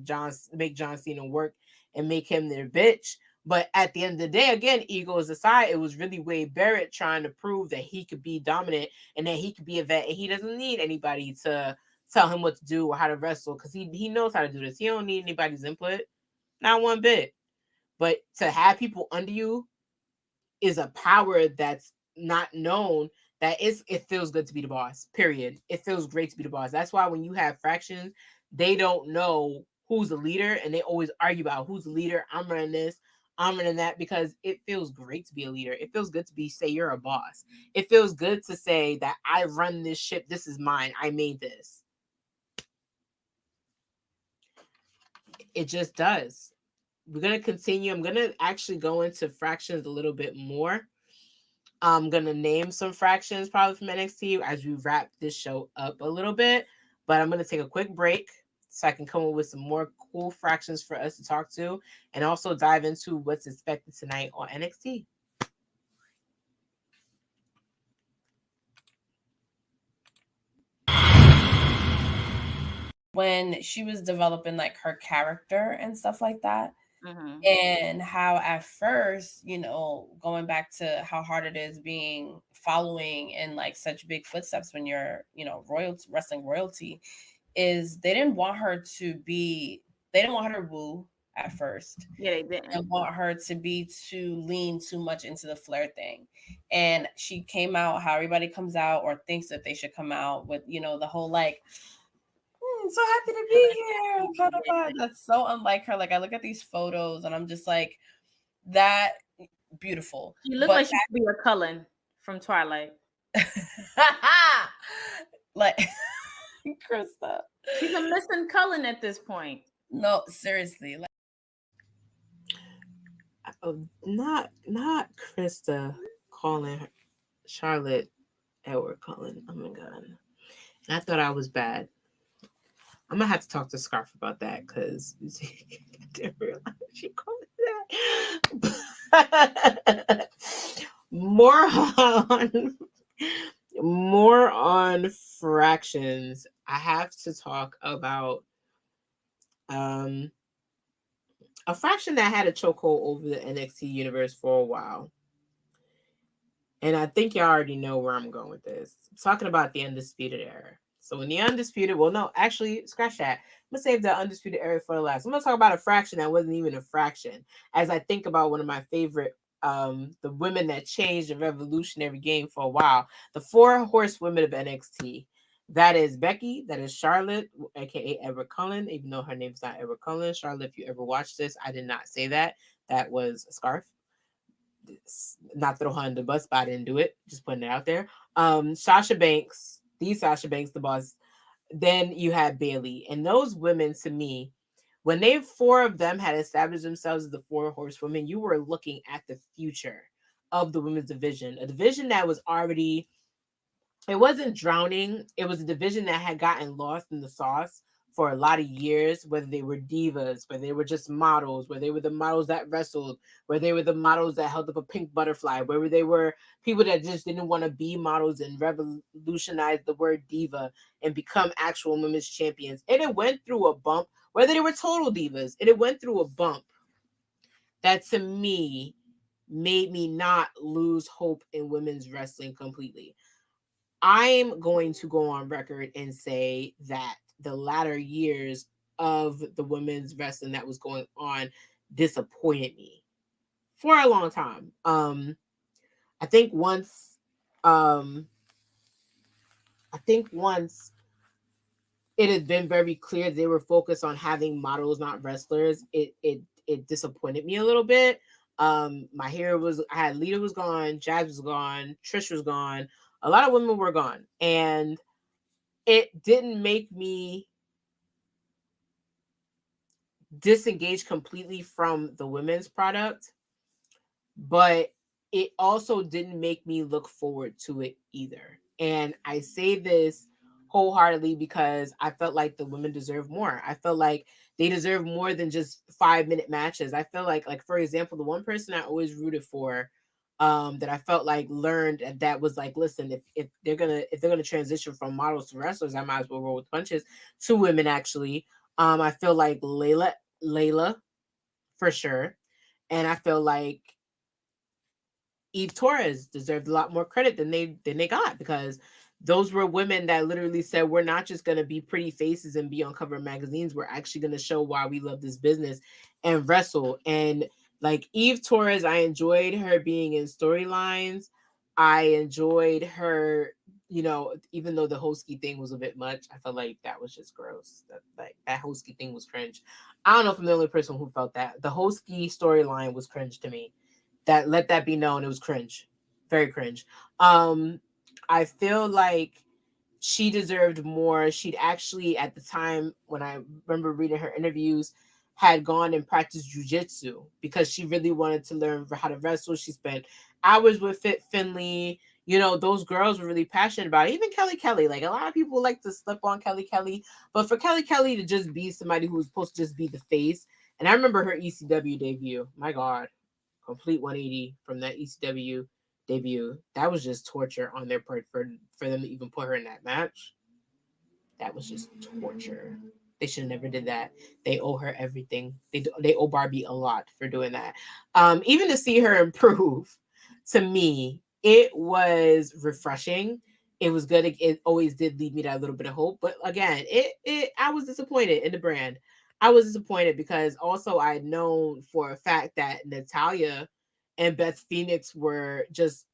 make John Cena work and make him their bitch. But at the end of the day, again, egos aside, it was really Wade Barrett trying to prove that he could be dominant and that he could be a vet, and he doesn't need anybody to tell him what to do or how to wrestle, because he knows how to do this. He don't need anybody's input, not one bit. But to have people under you is a power that's not known. It feels good to be the boss, period. It feels great to be the boss. That's why when you have fractions, they don't know who's the leader, and they always argue about who's the leader. I'm running this, I'm running that, because it feels great to be a leader. It feels good to say you're a boss. It feels good to say that I run this ship. This is mine. I made this. It just does. We're going to continue. I'm going to actually go into fractions a little bit more. I'm going to name some fractions probably from NXT as we wrap this show up a little bit. But I'm going to take a quick break so I can come up with some more cool fractions for us to talk to and also dive into what's expected tonight on NXT. When she was developing like her character and stuff like that, Mm-hmm. and how at first, going back to how hard it is being following in like such big footsteps when you're, royalty, wrestling royalty, is they didn't want her to woo at first. Yeah, they didn't. And want her to lean too much into the flair thing. And she came out how everybody comes out or thinks that they should come out with, the whole like, so happy to be here. Blah, blah, blah. That's so unlike her. Like I look at these photos and I'm just like, that beautiful. She looked like she could be a Cullen from Twilight. Like Krista. She's a missing Cullen at this point. No, seriously. Like, not Krista calling her Charlotte Edward Cullen. Oh my god. And I thought I was bad. I'm gonna have to talk to Scarf about that because I didn't realize she called it that. More on fractions. I have to talk about a fraction that had a chokehold over the NXT universe for a while. And I think y'all already know where I'm going with this. I'm talking about the Undisputed Era. So in the Undisputed, well, no, actually, scratch that. I'm going to save the Undisputed Era for the last. I'm going to talk about a fraction that wasn't even a fraction. As I think about one of my favorite, the women that changed the revolutionary game for a while. The 4 horsewomen of NXT. That is Becky. That is Charlotte, a.k.a. Edward Cullen, even though her name's not Edward Cullen. Charlotte, if you ever watched this, I did not say that. That was a Scarf. Not throw her under the bus, but I didn't do it. Just putting it out there. Sasha Banks, Sasha Banks, the boss. Then you had Bayley. And those women, to me, when 4 of them had established themselves as the 4 horsewomen, you were looking at the future of the women's division. A division that was already, it wasn't drowning. It was a division that had gotten lost in the sauce for a lot of years, whether they were divas, whether they were just models, where they were the models that wrestled, where they were the models that held up a pink butterfly, where they were people that just didn't want to be models and revolutionize the word diva and become actual women's champions. And it went through a bump, whether they were total divas, and it went through a bump that to me made me not lose hope in women's wrestling completely. I'm going to go on record and say that the latter years of the women's wrestling that was going on disappointed me for a long time. I think once it had been very clear they were focused on having models, not wrestlers, it disappointed me a little bit. My hair was, I had Lita was gone, Jazz was gone, Trish was gone, a lot of women were gone, and it didn't make me disengage completely from the women's product, but it also didn't make me look forward to it either. And I say this wholeheartedly because I felt like the women deserve more. I felt like they deserve more than just 5-minute matches. I feel like for example, the one person I always rooted for, that I felt like learned that was like, listen, if they're gonna transition from models to wrestlers, I might as well roll with punches. 2 women actually. I feel like Layla for sure, and I feel like Eve Torres deserved a lot more credit than they got, because those were women that literally said, we're not just going to be pretty faces and be on cover of magazines. We're actually going to show why we love this business and wrestle. And like Eve Torres, I enjoyed her being in storylines. I enjoyed her, even though the Hosky thing was a bit much, I felt like that was just gross. That Hosky thing was cringe. I don't know if I'm the only person who felt that. The Hosky storyline was cringe to me. Let that be known. It was cringe. Very cringe. I feel like she deserved more. She'd actually, at the time when I remember reading her interviews, had gone and practiced jujitsu because she really wanted to learn how to wrestle. She spent hours with Fit Finley, you know, those girls were really passionate about it. Even Kelly Kelly, like a lot of people like to slip on Kelly Kelly, but for Kelly Kelly to just be somebody who was supposed to just be the face, and I remember her ECW debut. My God, complete 180 from that ECW debut. That was just torture on their part for them to even put her in that match. That was just torture. They should have never did that. They owe her everything. They owe Barbie a lot for doing that. Even to see her improve, to me, it was refreshing. It was good. It always did leave me that little bit of hope. But again, it I was disappointed in the brand. I was disappointed because also I had known for a fact that Natalia and Beth Phoenix were just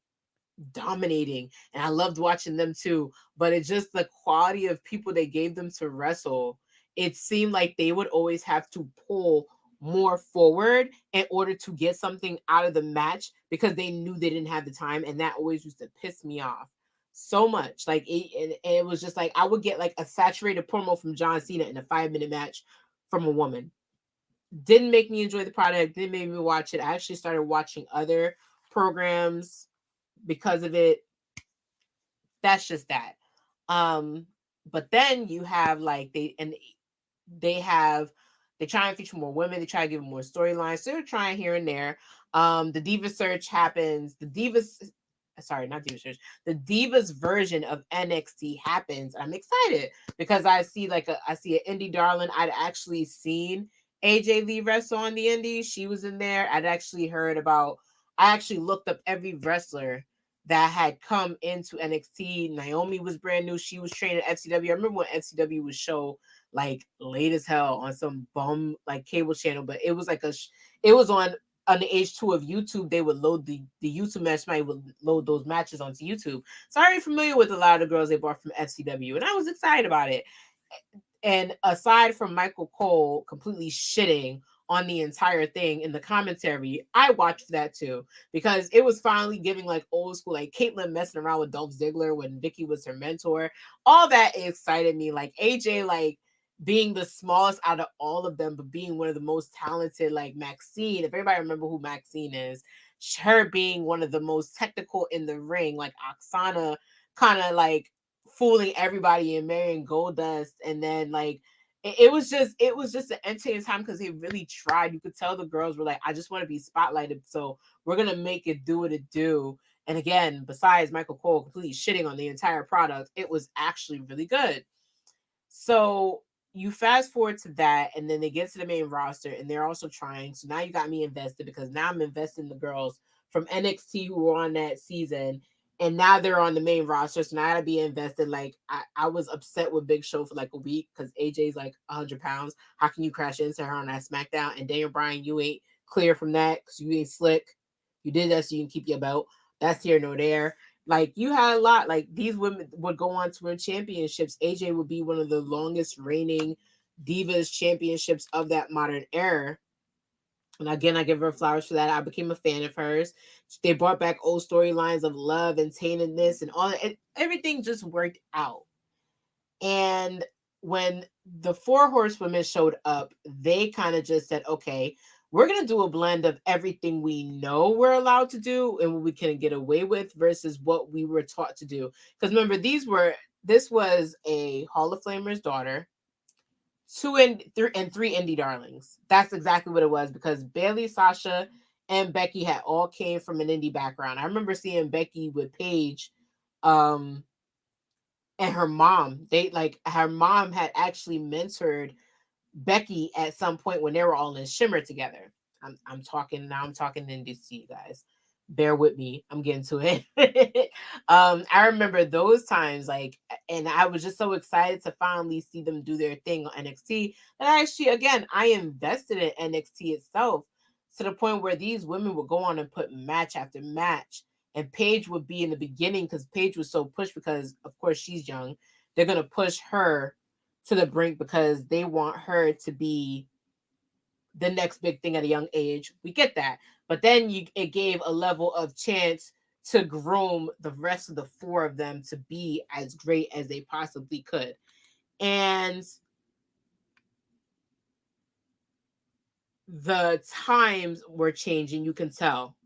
dominating, and I loved watching them too. But it's just the quality of people they gave them to wrestle. It seemed like they would always have to pull more forward in order to get something out of the match because they knew they didn't have the time, and that always used to piss me off so much. Like it was just like I would get like a saturated promo from John Cena in a 5 minute match from a woman. Didn't make me enjoy the product, didn't make me watch it. I actually started watching other programs because of it. That's just that. Um, but then you have like they have they try and feature more women, they try to give them more storylines. So they're trying here and there. The Diva search happens. Not Diva search. The Divas version of NXT happens. I'm excited because I see I see an indie darling. I'd actually seen AJ Lee wrestle on the indies. She was in there. I actually looked up every wrestler that had come into NXT. Naomi was brand new. She was trained at FCW. I remember when FCW would show like late as hell on some bum like cable channel, but it was it was on the H2 of YouTube. They would load the YouTube match. Somebody would load those matches onto YouTube. So I'm already familiar with a lot of the girls they brought from FCW, and I was excited about it. And aside from Michael Cole completely shitting on the entire thing in the commentary, I watched that too because it was finally giving like old school, like Caitlyn messing around with Dolph Ziggler when Vicky was her mentor. All that excited me. Like AJ, like being the smallest out of all of them, but being one of the most talented, like Maxine. If everybody remember who Maxine is, her being one of the most technical in the ring, like Oksana kind of like fooling everybody and marrying Goldust, and then like it was just an entertaining time because they really tried. You could tell the girls were like, I just want to be spotlighted, so we're gonna make it do what it do. And again, besides Michael Cole completely shitting on the entire product, it was actually really good. So you fast forward to that, and then they get to the main roster, and they're also trying. So now you got me invested because now I'm invested in the girls from NXT who were on that season, and now they're on the main roster. So now I gotta be invested. Like I was upset with Big Show for like a week because AJ's like 100 pounds. How can you crash into her on that SmackDown? And Daniel Bryan, you ain't clear from that because you ain't slick. You did that so you can keep your belt. That's here nor there. Like you had a lot. Like these women would go on to win championships. AJ would be one of the longest reigning Divas championships of that modern era. And again, I give her flowers for that. I became a fan of hers. They brought back old storylines of love and taintedness and all that. Everything just worked out. And when the four horsewomen showed up, they kind of just said, okay, we're going to do a blend of everything we know we're allowed to do and what we can get away with versus what we were taught to do. Because remember, this was a Hall of Famer's daughter, three indie darlings. That's exactly what it was because Bailey, Sasha, and Becky had all came from an indie background. I remember seeing Becky with Paige, and her mom. Her mom had actually mentored Becky at some point when they were all in Shimmer together. I'm talking indie to you guys. Bear with me. I'm getting to it. I remember those times, and I was just so excited to finally see them do their thing on NXT. And actually, again, I invested in NXT itself to the point where these women would go on and put match after match. And Paige would be in the beginning because Paige was so pushed because, of course, she's young. They're going to push her to the brink because they want her to be the next big thing at a young age. We get that. But then it gave a level of chance to groom the rest of the four of them to be as great as they possibly could. And the times were changing, you can tell.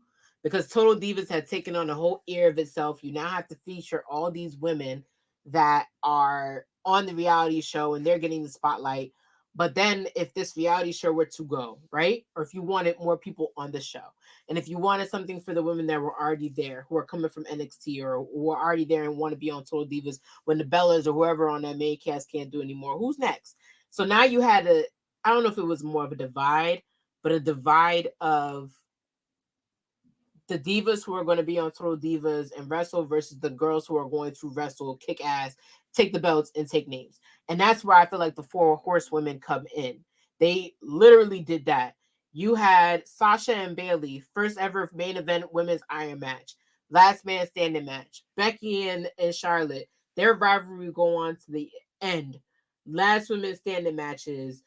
because Total Divas had taken on a whole era of itself. You now have to feature all these women that are on the reality show and they're getting the spotlight. But then if this reality show were to go, right? Or if you wanted more people on the show, and if you wanted something for the women that were already there, who are coming from NXT or who are already there and want to be on Total Divas when the Bellas or whoever on that main cast can't do anymore, who's next? So now you had a, I don't know if it was more of a divide, but a divide of the divas who are going to be on Total Divas and wrestle versus the girls who are going to wrestle, kick ass, take the belts, and take names. And that's where I feel like the four horsewomen come in. They literally did that. You had Sasha and Bailey, first ever main event women's Iron match, last man standing match. Becky and Charlotte, their rivalry go on to the end. Last women standing matches.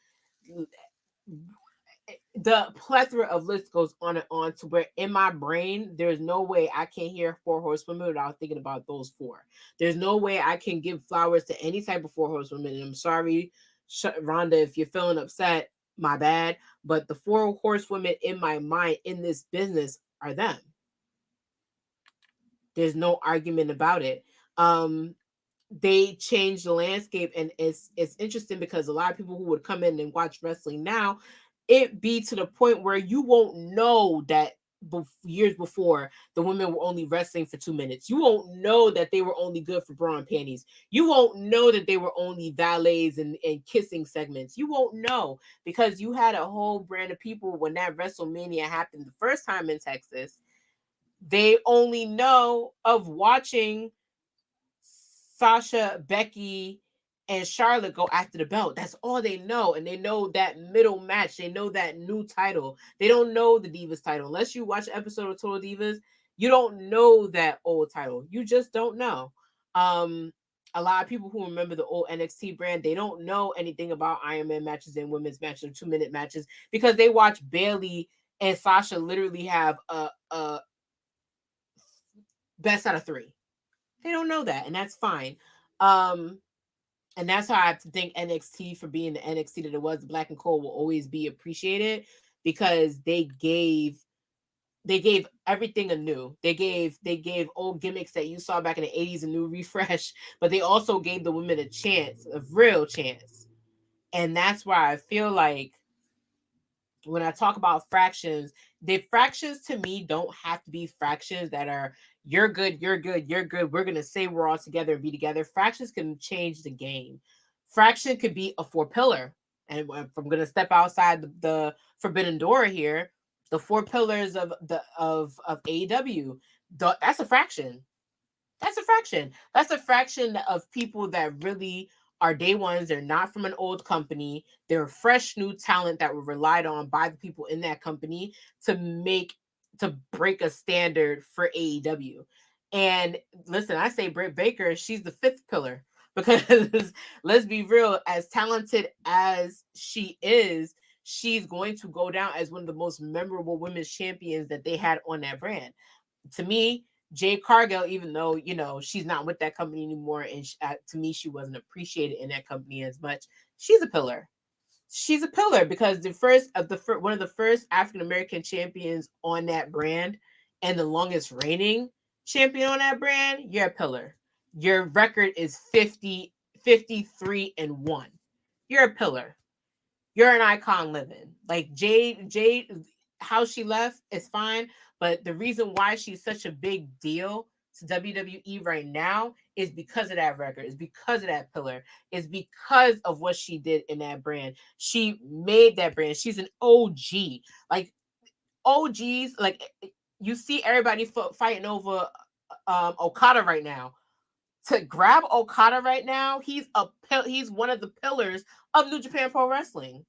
The plethora of lists goes on and on to where in my brain there's no way I can hear four horsewomen without thinking about those four. There's no way I can give flowers to any type of four horsewomen. And I'm sorry, Rhonda, if you're feeling upset, my bad. But the four horsewomen in my mind in this business are them. There's no argument about it. They changed the landscape, and it's interesting because a lot of people who would come in and watch wrestling now, it be to the point where you won't know that years before the women were only wrestling for 2 minutes. You won't know that they were only good for bra and panties. You won't know that they were only valets and kissing segments. You won't know because you had a whole brand of people when that WrestleMania happened the first time in Texas. They only know of watching Sasha, Becky, and Charlotte go after the belt. That's all they know. And they know that middle match. They know that new title. They don't know the Divas title. Unless you watch an episode of Total Divas, you don't know that old title. You just don't know. A lot of people who remember the old NXT brand, they don't know anything about Iron Man matches and women's matches or 2-minute matches because they watch Bailey and Sasha literally have a best out of 3. They don't know that, and that's fine. And that's how I have to thank NXT for being the NXT that it was. Black and Cold will always be appreciated because they gave everything anew. They gave old gimmicks that you saw back in the 80s a new refresh, but they also gave the women a chance, a real chance. And that's why I feel like when I talk about fractions, the fractions to me don't have to be fractions that are you're good, you're good, you're good. We're gonna say we're all together and be together. Fractions can change the game. Fraction could be a 4-pillar. And if I'm gonna step outside the forbidden door here, the 4 pillars of AEW, that's a fraction. That's a fraction. That's a fraction of people that really are day ones. They're not from an old company. They're fresh new talent that were relied on by the people in that company to break a standard for AEW. And listen, I say Britt Baker, she's the 5th pillar because let's be real, as talented as she is, she's going to go down as one of the most memorable women's champions that they had on that brand. To me, Jade Cargill, even though she's not with that company anymore, and to me she wasn't appreciated in that company as much, she's a pillar. She's a pillar because one of the first African American champions on that brand, and the longest reigning champion on that brand. You're a pillar. Your record is 53-1. You're a pillar. You're an icon living. Like Jade, how she left is fine, but the reason why she's such a big deal to WWE right now is because of that record, is because of that pillar, is because of what she did in that brand. She made that brand. She's an OG. Like OGs, like you see everybody fighting over Okada right now. To grab Okada right now, he's one of the pillars of New Japan Pro Wrestling.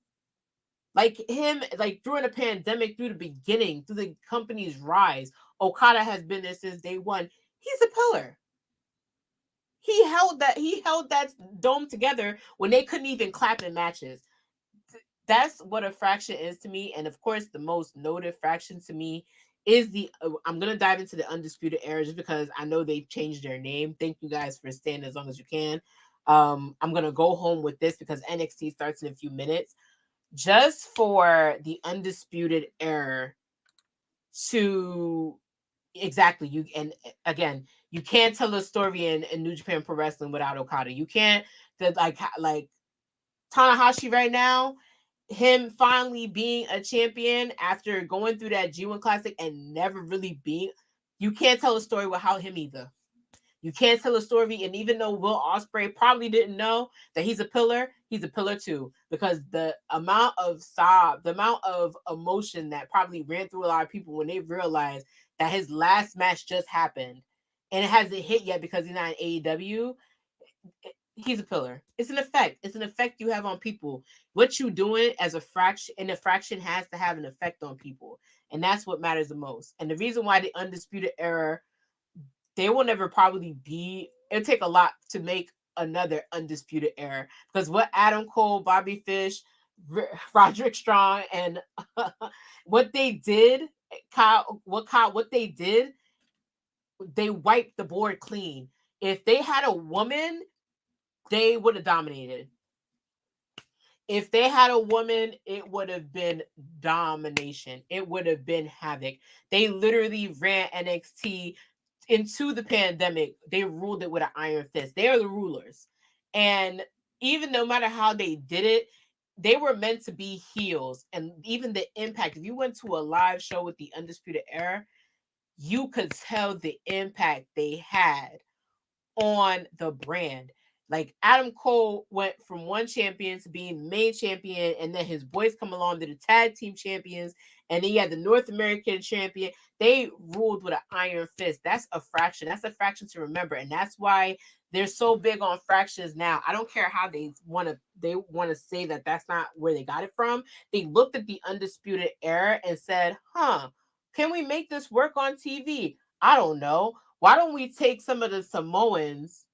Like him, like during the pandemic, through the beginning, through the company's rise, Okada has been there since day one. He's a pillar. He held that dome together when they couldn't even clap in matches. That's what a fraction is to me. And of course, the most noted fraction to me is I'm going to dive into the Undisputed Era just because I know they've changed their name. Thank you guys for staying as long as you can. I'm going to go home with this because NXT starts in a few minutes. Just for the Undisputed Era to exactly. You and again, you can't tell a story in New Japan Pro Wrestling without Okada. You can't like Tanahashi right now, him finally being a champion after going through that G1 Classic and never really being. You can't tell a story without him either. You can't tell a story, and even though Will Ospreay probably didn't know that he's a pillar too, because the amount of the amount of emotion that probably ran through a lot of people when they realized that his last match just happened, and it hasn't hit yet because he's not in AEW. He's a pillar. It's an effect. It's an effect you have on people. What you doing as a fraction in a fraction has to have an effect on people, and that's what matters the most. And the reason why the Undisputed Era, they will never probably be. It'll take a lot to make another Undisputed Era, because what Adam Cole, Bobby Fish, Roderick Strong, and what they did, what they did, they wiped the board clean. If they had a woman, they would have dominated. If they had a woman, it would have been domination. It would have been havoc. They literally ran NXT into the pandemic. They ruled it with an iron fist. They are the rulers. And even no matter how they did it, they were meant to be heels. And even the impact, if you went to a live show with the Undisputed Era, you could tell the impact they had on the brand. Like Adam Cole went from one champion to being main champion, and then his boys come along to the tag team champions, and then you had the North American champion. They ruled with an iron fist. That's a fraction. That's a fraction to remember, and that's why they're so big on fractions now. I don't care how they want to say that that's not where they got it from. They looked at the Undisputed Era and said, "Huh, can we make this work on TV? I don't know. Why don't we take some of the Samoans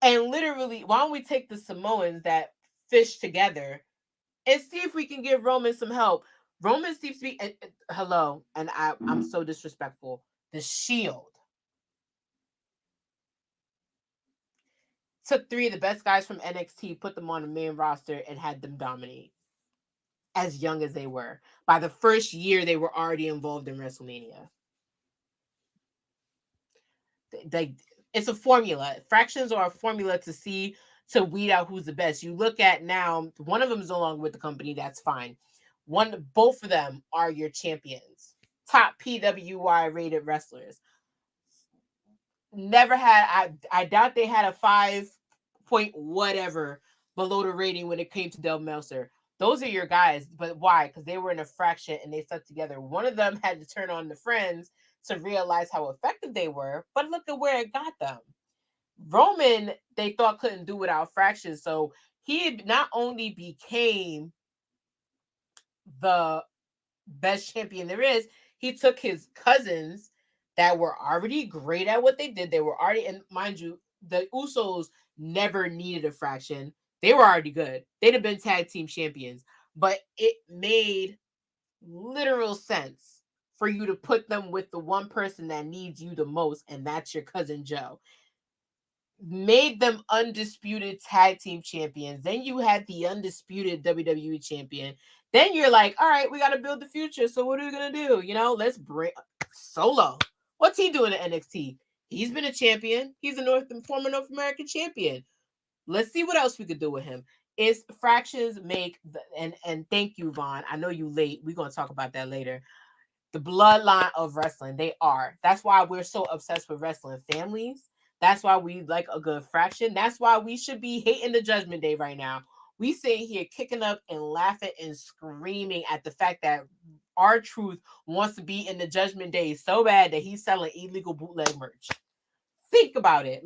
and literally, why don't we take the Samoans that fish together and see if we can give Roman some help?" Roman seems to be, hello, and I'm so disrespectful. The Shield took 3 of the best guys from NXT, put them on the main roster, and had them dominate as young as they were. By the first year, they were already involved in WrestleMania. It's a formula. Fractions are a formula to weed out who's the best. You look at now, one of them is no longer with the company. That's fine. Both of them are your champions, top PWI rated wrestlers. Never had. I doubt they had a 5 point whatever below the rating when it came to Del Meltzer. Those are your guys, but why? Because they were in a fraction and they stuck together. One of them had to turn on the friends to realize how effective they were, but look at where it got them. Roman, they thought couldn't do without fractions, so he not only became the best champion there is, he took his cousins that were already great at what they did. They were already, and mind you, the Usos never needed a fraction. They were already good. They'd have been tag team champions, but it made literal sense for you to put them with the one person that needs you the most, and that's your cousin Joe. Made them undisputed tag team champions. Then you had the undisputed WWE champion. Then you're like, all right, we got to build the future. So what are we going to do? Let's bring Solo. What's he doing at NXT? He's been a champion. He's a former North American champion. Let's see what else we could do with him. It's fractions make, and thank you, Vaughn. I know you late. We're going to talk about that later. The bloodline of wrestling. They are. That's why we're so obsessed with wrestling families. That's why we like a good fraction. That's why we should be hating the Judgment Day right now. We sitting here kicking up and laughing and screaming at the fact that R-Truth wants to be in the Judgment Day so bad that he's selling illegal bootleg merch. Think about it.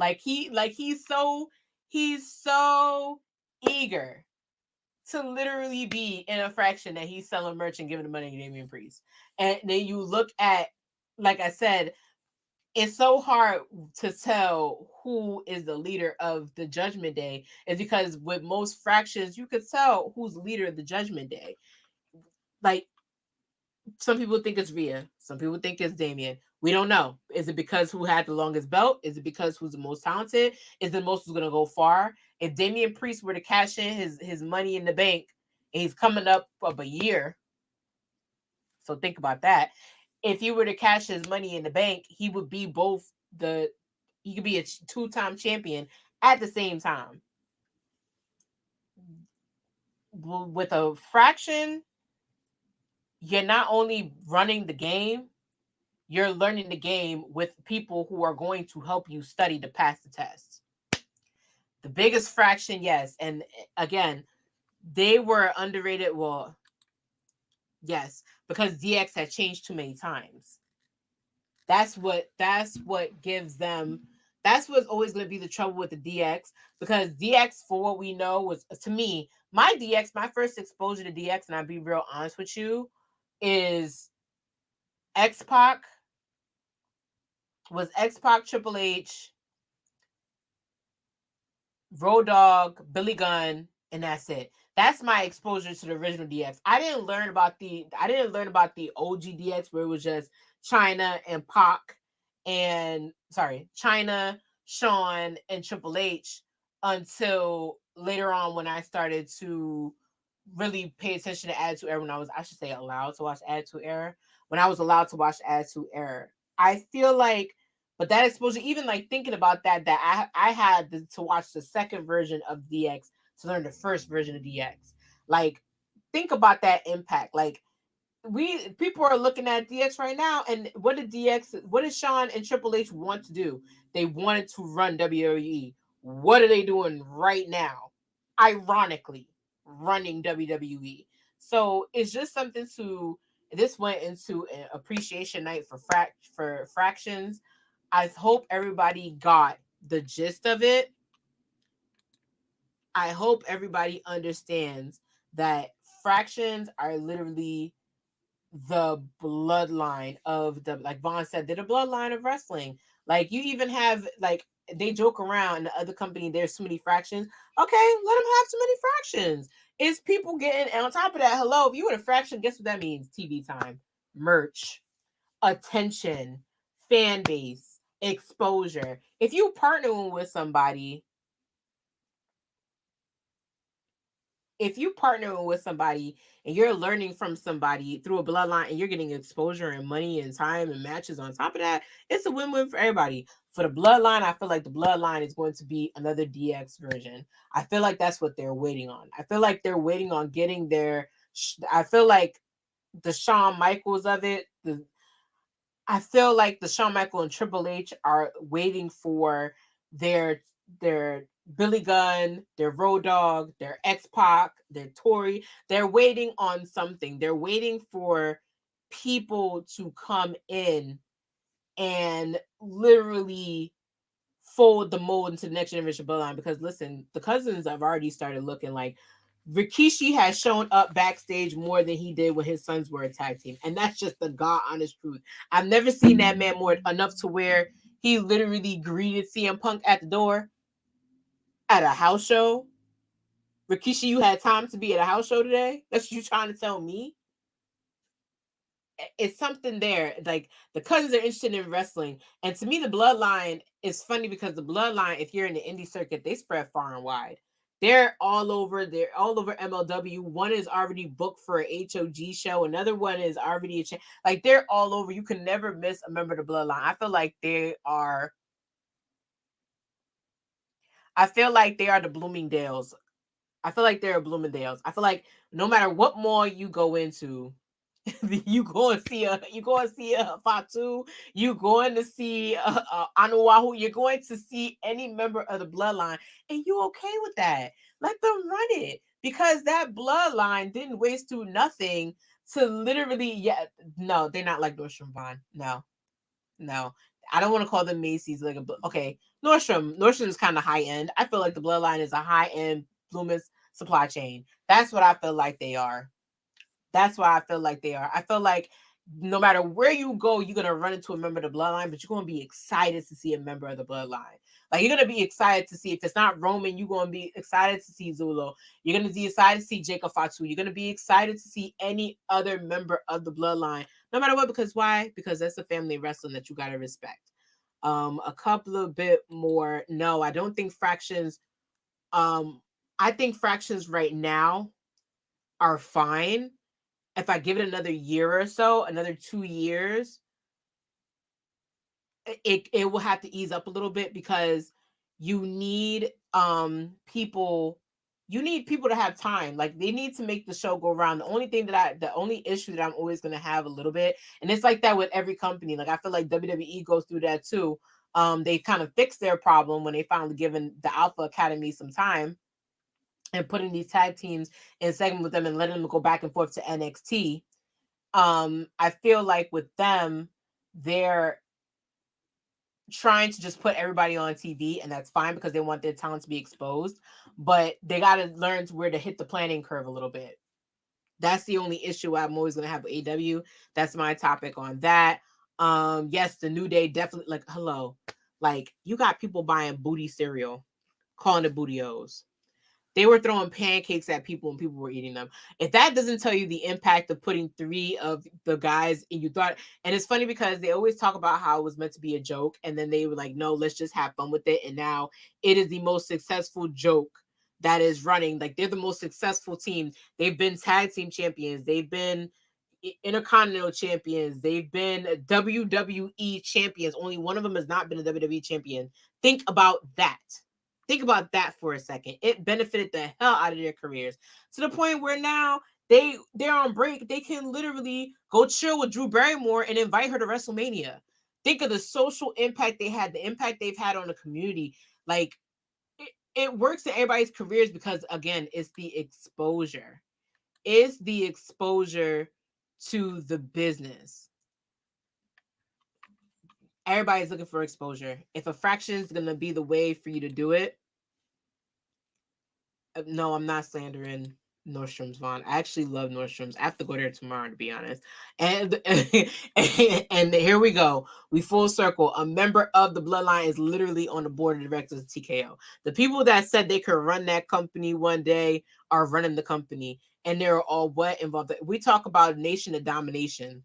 He's so eager to literally be in a fraction that he's selling merch and giving the money to Damian Priest. And then you look at, like I said, it's so hard to tell who is the leader of the Judgment Day, is because with most fractions, you could tell who's the leader of the Judgment Day. Like, some people think it's Rhea. Some people think it's Damian. We don't know. Is it because who had the longest belt? Is it because who's the most talented? Is the most who's going to go far? If Damian Priest were to cash in his money in the bank, and he's coming up of a year, so think about that. if you were to cash his money in the bank, he would be he could be a 2-time champion at the same time. With a fraction, you're not only running the game, you're learning the game with people who are going to help you study to pass the test. The biggest fraction, yes. And again, they were underrated. Well, yes, because DX had changed too many times. That's what gives them. That's what's always going to be the trouble with the DX, because DX, for what we know, was, to me, my DX, my first exposure to DX, and I'll be real honest with you, is X-Pac, Triple H, Road Dogg, Billy Gunn, and that's it. That's my exposure to the original DX. I didn't learn about the OG DX, where it was just China and Pac, and China, Shawn, and Triple H, until later on, when I started to really pay attention to Attitude Era, when I should say, allowed to watch Attitude Era. When I was allowed to watch Attitude Era, I feel like, but that exposure, even like thinking about that I had to watch the second version of DX to learn the first version of DX. Like, think about that impact. Like, people are looking at DX right now, and what did Shawn and Triple H want to do? They wanted to run WWE. What are they doing right now? Ironically, running WWE. So it's just something to. This went into an appreciation night for fractions. I hope everybody got the gist of it. I hope everybody understands that fractions are literally the bloodline of the, like Vaughn said, they're the bloodline of wrestling. Like, you even have, like, they joke around in the other company, there's too many fractions. Okay, let them have too many fractions. It's people getting, and on top of that, hello, if you in a fraction, guess what that means? TV time, merch, attention, fan base, exposure. If you partnering with somebody, and you're learning from somebody through a bloodline, and you're getting exposure and money and time and matches on top of that, it's a win-win for everybody. For the bloodline, I feel like the bloodline is going to be another DX version. I feel like that's what they're waiting on. I feel like they're waiting on getting I feel like the Shawn Michaels of it, I feel like the Shawn Michaels and Triple H are waiting for their Billy Gunn, their Road Dogg, their X-Pac, their Tory. They're waiting on something. They're waiting for people to come in and literally fold the mold into the next generation bloodline. Because listen, the cousins have already started looking like Rikishi has shown up backstage more than he did when his sons were a tag team. And that's just the God honest truth. I've never seen that man more enough to where he literally greeted CM Punk at the door at a house show. Rikishi, you had time to be at a house show today? That's what you trying to tell me? It's something there. Like, the cousins are interested in wrestling. And to me, the bloodline is funny, because the bloodline, if you're in the indie circuit, they spread far and wide. They're all over MLW. One is already booked for an HOG show. Another one is already like, they're all over. You can never miss a member of the bloodline. I feel like they are the Bloomingdales. I feel like they're Bloomingdales. I feel like no matter what mall you go into, you go and see a Fatu, you going to see Anuahu, you're going to see any member of the bloodline, and you okay with that. Let them run it, because that bloodline didn't waste through nothing to literally, no, they're not like Nordstrom Bond. No. I don't want to call them Macy's. Okay, Nordstrom is kind of high end. I feel like the bloodline is a high end Loomis supply chain. That's what I feel like they are. That's why I feel like they are. I feel like no matter where you go, you're going to run into a member of the bloodline, but you're going to be excited to see a member of the bloodline. Like, you're going to be excited to see, if it's not Roman, you're going to be excited to see Zulu. You're going to be excited to see Jacob Fatu. You're going to be excited to see any other member of the bloodline, no matter what. Because why? Because that's a family wrestling that you got to respect. A couple of bit more. No, I don't think fractions. I think fractions right now are fine. if I give it another year or so, another 2 years, it will have to ease up a little bit, because you need people to have time. Like, they need to make the show go around. The only issue that I'm always going to have a little bit, and it's like that with every company, like I feel like WWE goes through that too. They kind of fixed their problem when they finally given the Alpha Academy some time and putting these tag teams in segment with them and letting them go back and forth to NXT. I feel like with them, they're trying to just put everybody on TV, and that's fine because they want their talent to be exposed, but they got to learn where to hit the planning curve a little bit. That's the only issue I'm always going to have with AEW. That's my topic on that. Yes, the New Day definitely, like, hello, like, you got people buying booty cereal, calling it Booty-O's. They were throwing pancakes at people and people were eating them. If that doesn't tell you the impact of putting 3 of the guys, and you thought, and it's funny because they always talk about how it was meant to be a joke, and then they were like, no, let's just have fun with it. And now it is the most successful joke that is running. Like, they're the most successful team. They've been tag team champions. They've been Intercontinental champions. They've been WWE champions. Only one of them has not been a WWE champion. Think about that. Think about that for a second. It benefited the hell out of their careers to the point where now they're on break. They can literally go chill with Drew Barrymore and invite her to WrestleMania. Think of the social impact they had, the impact they've had on the community. Like, it works in everybody's careers because, again, it's the exposure. It's the exposure to the business. Everybody's looking for exposure. If a fraction is going to be the way for you to do it, no, I'm not slandering Nordstrom's, Vaughn. I actually love Nordstrom's. I have to go there tomorrow, to be honest. And and here we go. We full circle. A member of the Bloodline is literally on the board of directors of TKO. The people that said they could run that company one day are running the company. And they're all what involved. We talk about nation of domination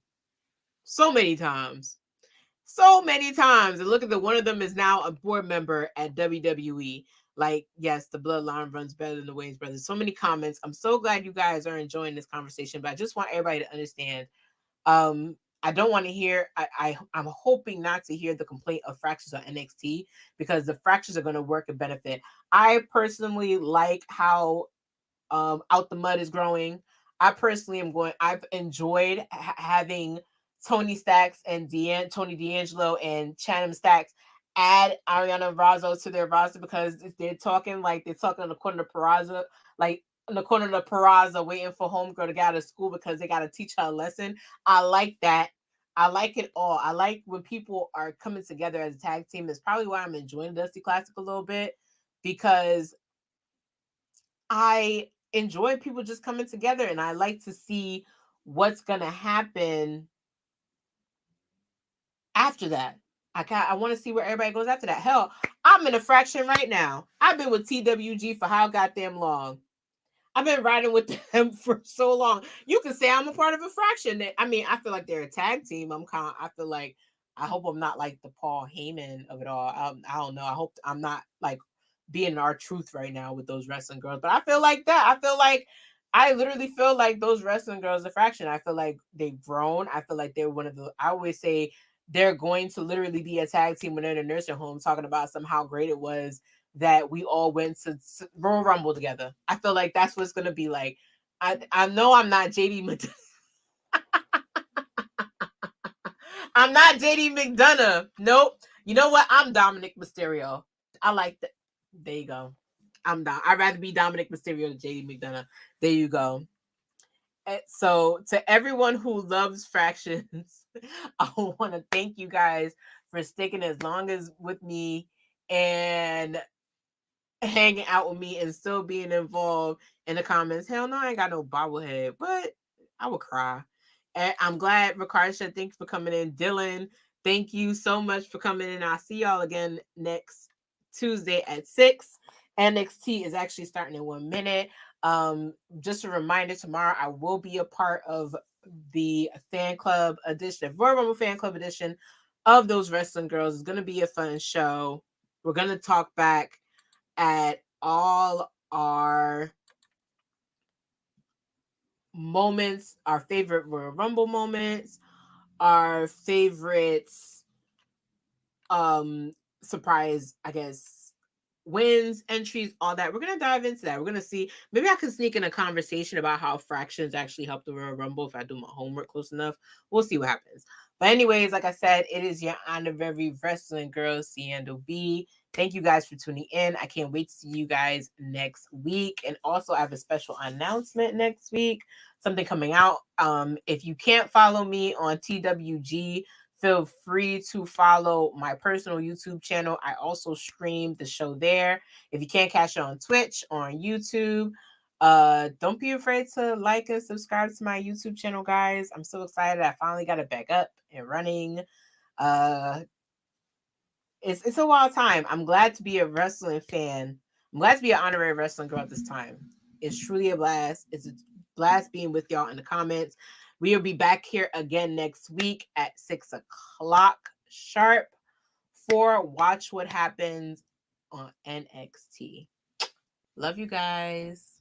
so many times. So many times. And look at one of them is now a board member at WWE. Like, yes, the bloodline runs better than the Wayans brothers. So many comments. I'm so glad you guys are enjoying this conversation, but I just want everybody to understand. I don't want to hear, I'm hoping not to hear the complaint of fractures on NXT, because the fractures are going to work and benefit. I personally like how Out the Mud is growing. I've enjoyed having Tony Stacks and Tony D'Angelo and Channing Stacks add Ariana Razo to their roster, because they're talking in the corner of Peraza, like in the corner of Peraza, waiting for homegirl to get out of school because they got to teach her a lesson. I like that. I like it all. I like when people are coming together as a tag team. It's probably why I'm enjoying Dusty Classic a little bit, because I enjoy people just coming together, and I like to see what's going to happen after that. I want to see where everybody goes after that. Hell, I'm in a fraction right now. I've been with TWG for how goddamn long? I've been riding with them for so long. You can say I'm a part of a fraction. I mean, I feel like they're a tag team. I feel like, I hope I'm not like the Paul Heyman of it all. I don't know. I hope I'm not like being our truth right now with those wrestling girls. But I feel like that. I literally feel like those wrestling girls are a fraction. I feel like they've grown. I feel like they're I always say they're going to literally be a tag team when they're in a nursing home, talking about how great it was that we all went to Royal Rumble together. I feel like that's what it's going to be like. I know I'm not JD McDonough. I'm not JD McDonough. Nope. You know what? I'm Dominic Mysterio. I like that. There you go. I'm down. I'd rather be Dominic Mysterio than JD McDonough. There you go. So to everyone who loves fractions, I want to thank you guys for sticking as long as with me and hanging out with me and still being involved in the comments. Hell no, I ain't got no bobblehead, but I would cry. And I'm glad Ricardisha, thanks for coming in. Dylan, thank you so much for coming in. I'll see y'all again next Tuesday at 6. NXT is actually starting in 1 minute. Just a reminder, tomorrow I will be a part of the fan club edition, Royal Rumble fan club edition of those wrestling girls. It's going to be a fun show. We're going to talk back at all our moments, our favorite Royal Rumble moments, our favorites surprise, I guess, wins, entries, all that. We're gonna dive into that. We're gonna see. Maybe I can sneak in a conversation about how fractions actually help the Royal Rumble if I do my homework close enough. We'll see what happens. But anyways, like I said, it is your honorary wrestling girl, Seindole B. Thank you guys for tuning in. I can't wait to see you guys next week. And also, I have a special announcement next week. Something coming out. If you can't follow me on TWG, feel free to follow my personal YouTube channel. I also stream the show there. If you can't catch it on Twitch or on YouTube, don't be afraid to like and subscribe to my YouTube channel, guys. I'm so excited. I finally got it back up and running. It's a wild time. I'm glad to be a wrestling fan. I'm glad to be an honorary wrestling girl at this time. It's truly a blast. It's a blast being with y'all in the comments. We'll be back here again next week at 6 o'clock sharp for Watch What Happens on NXT. Love you guys.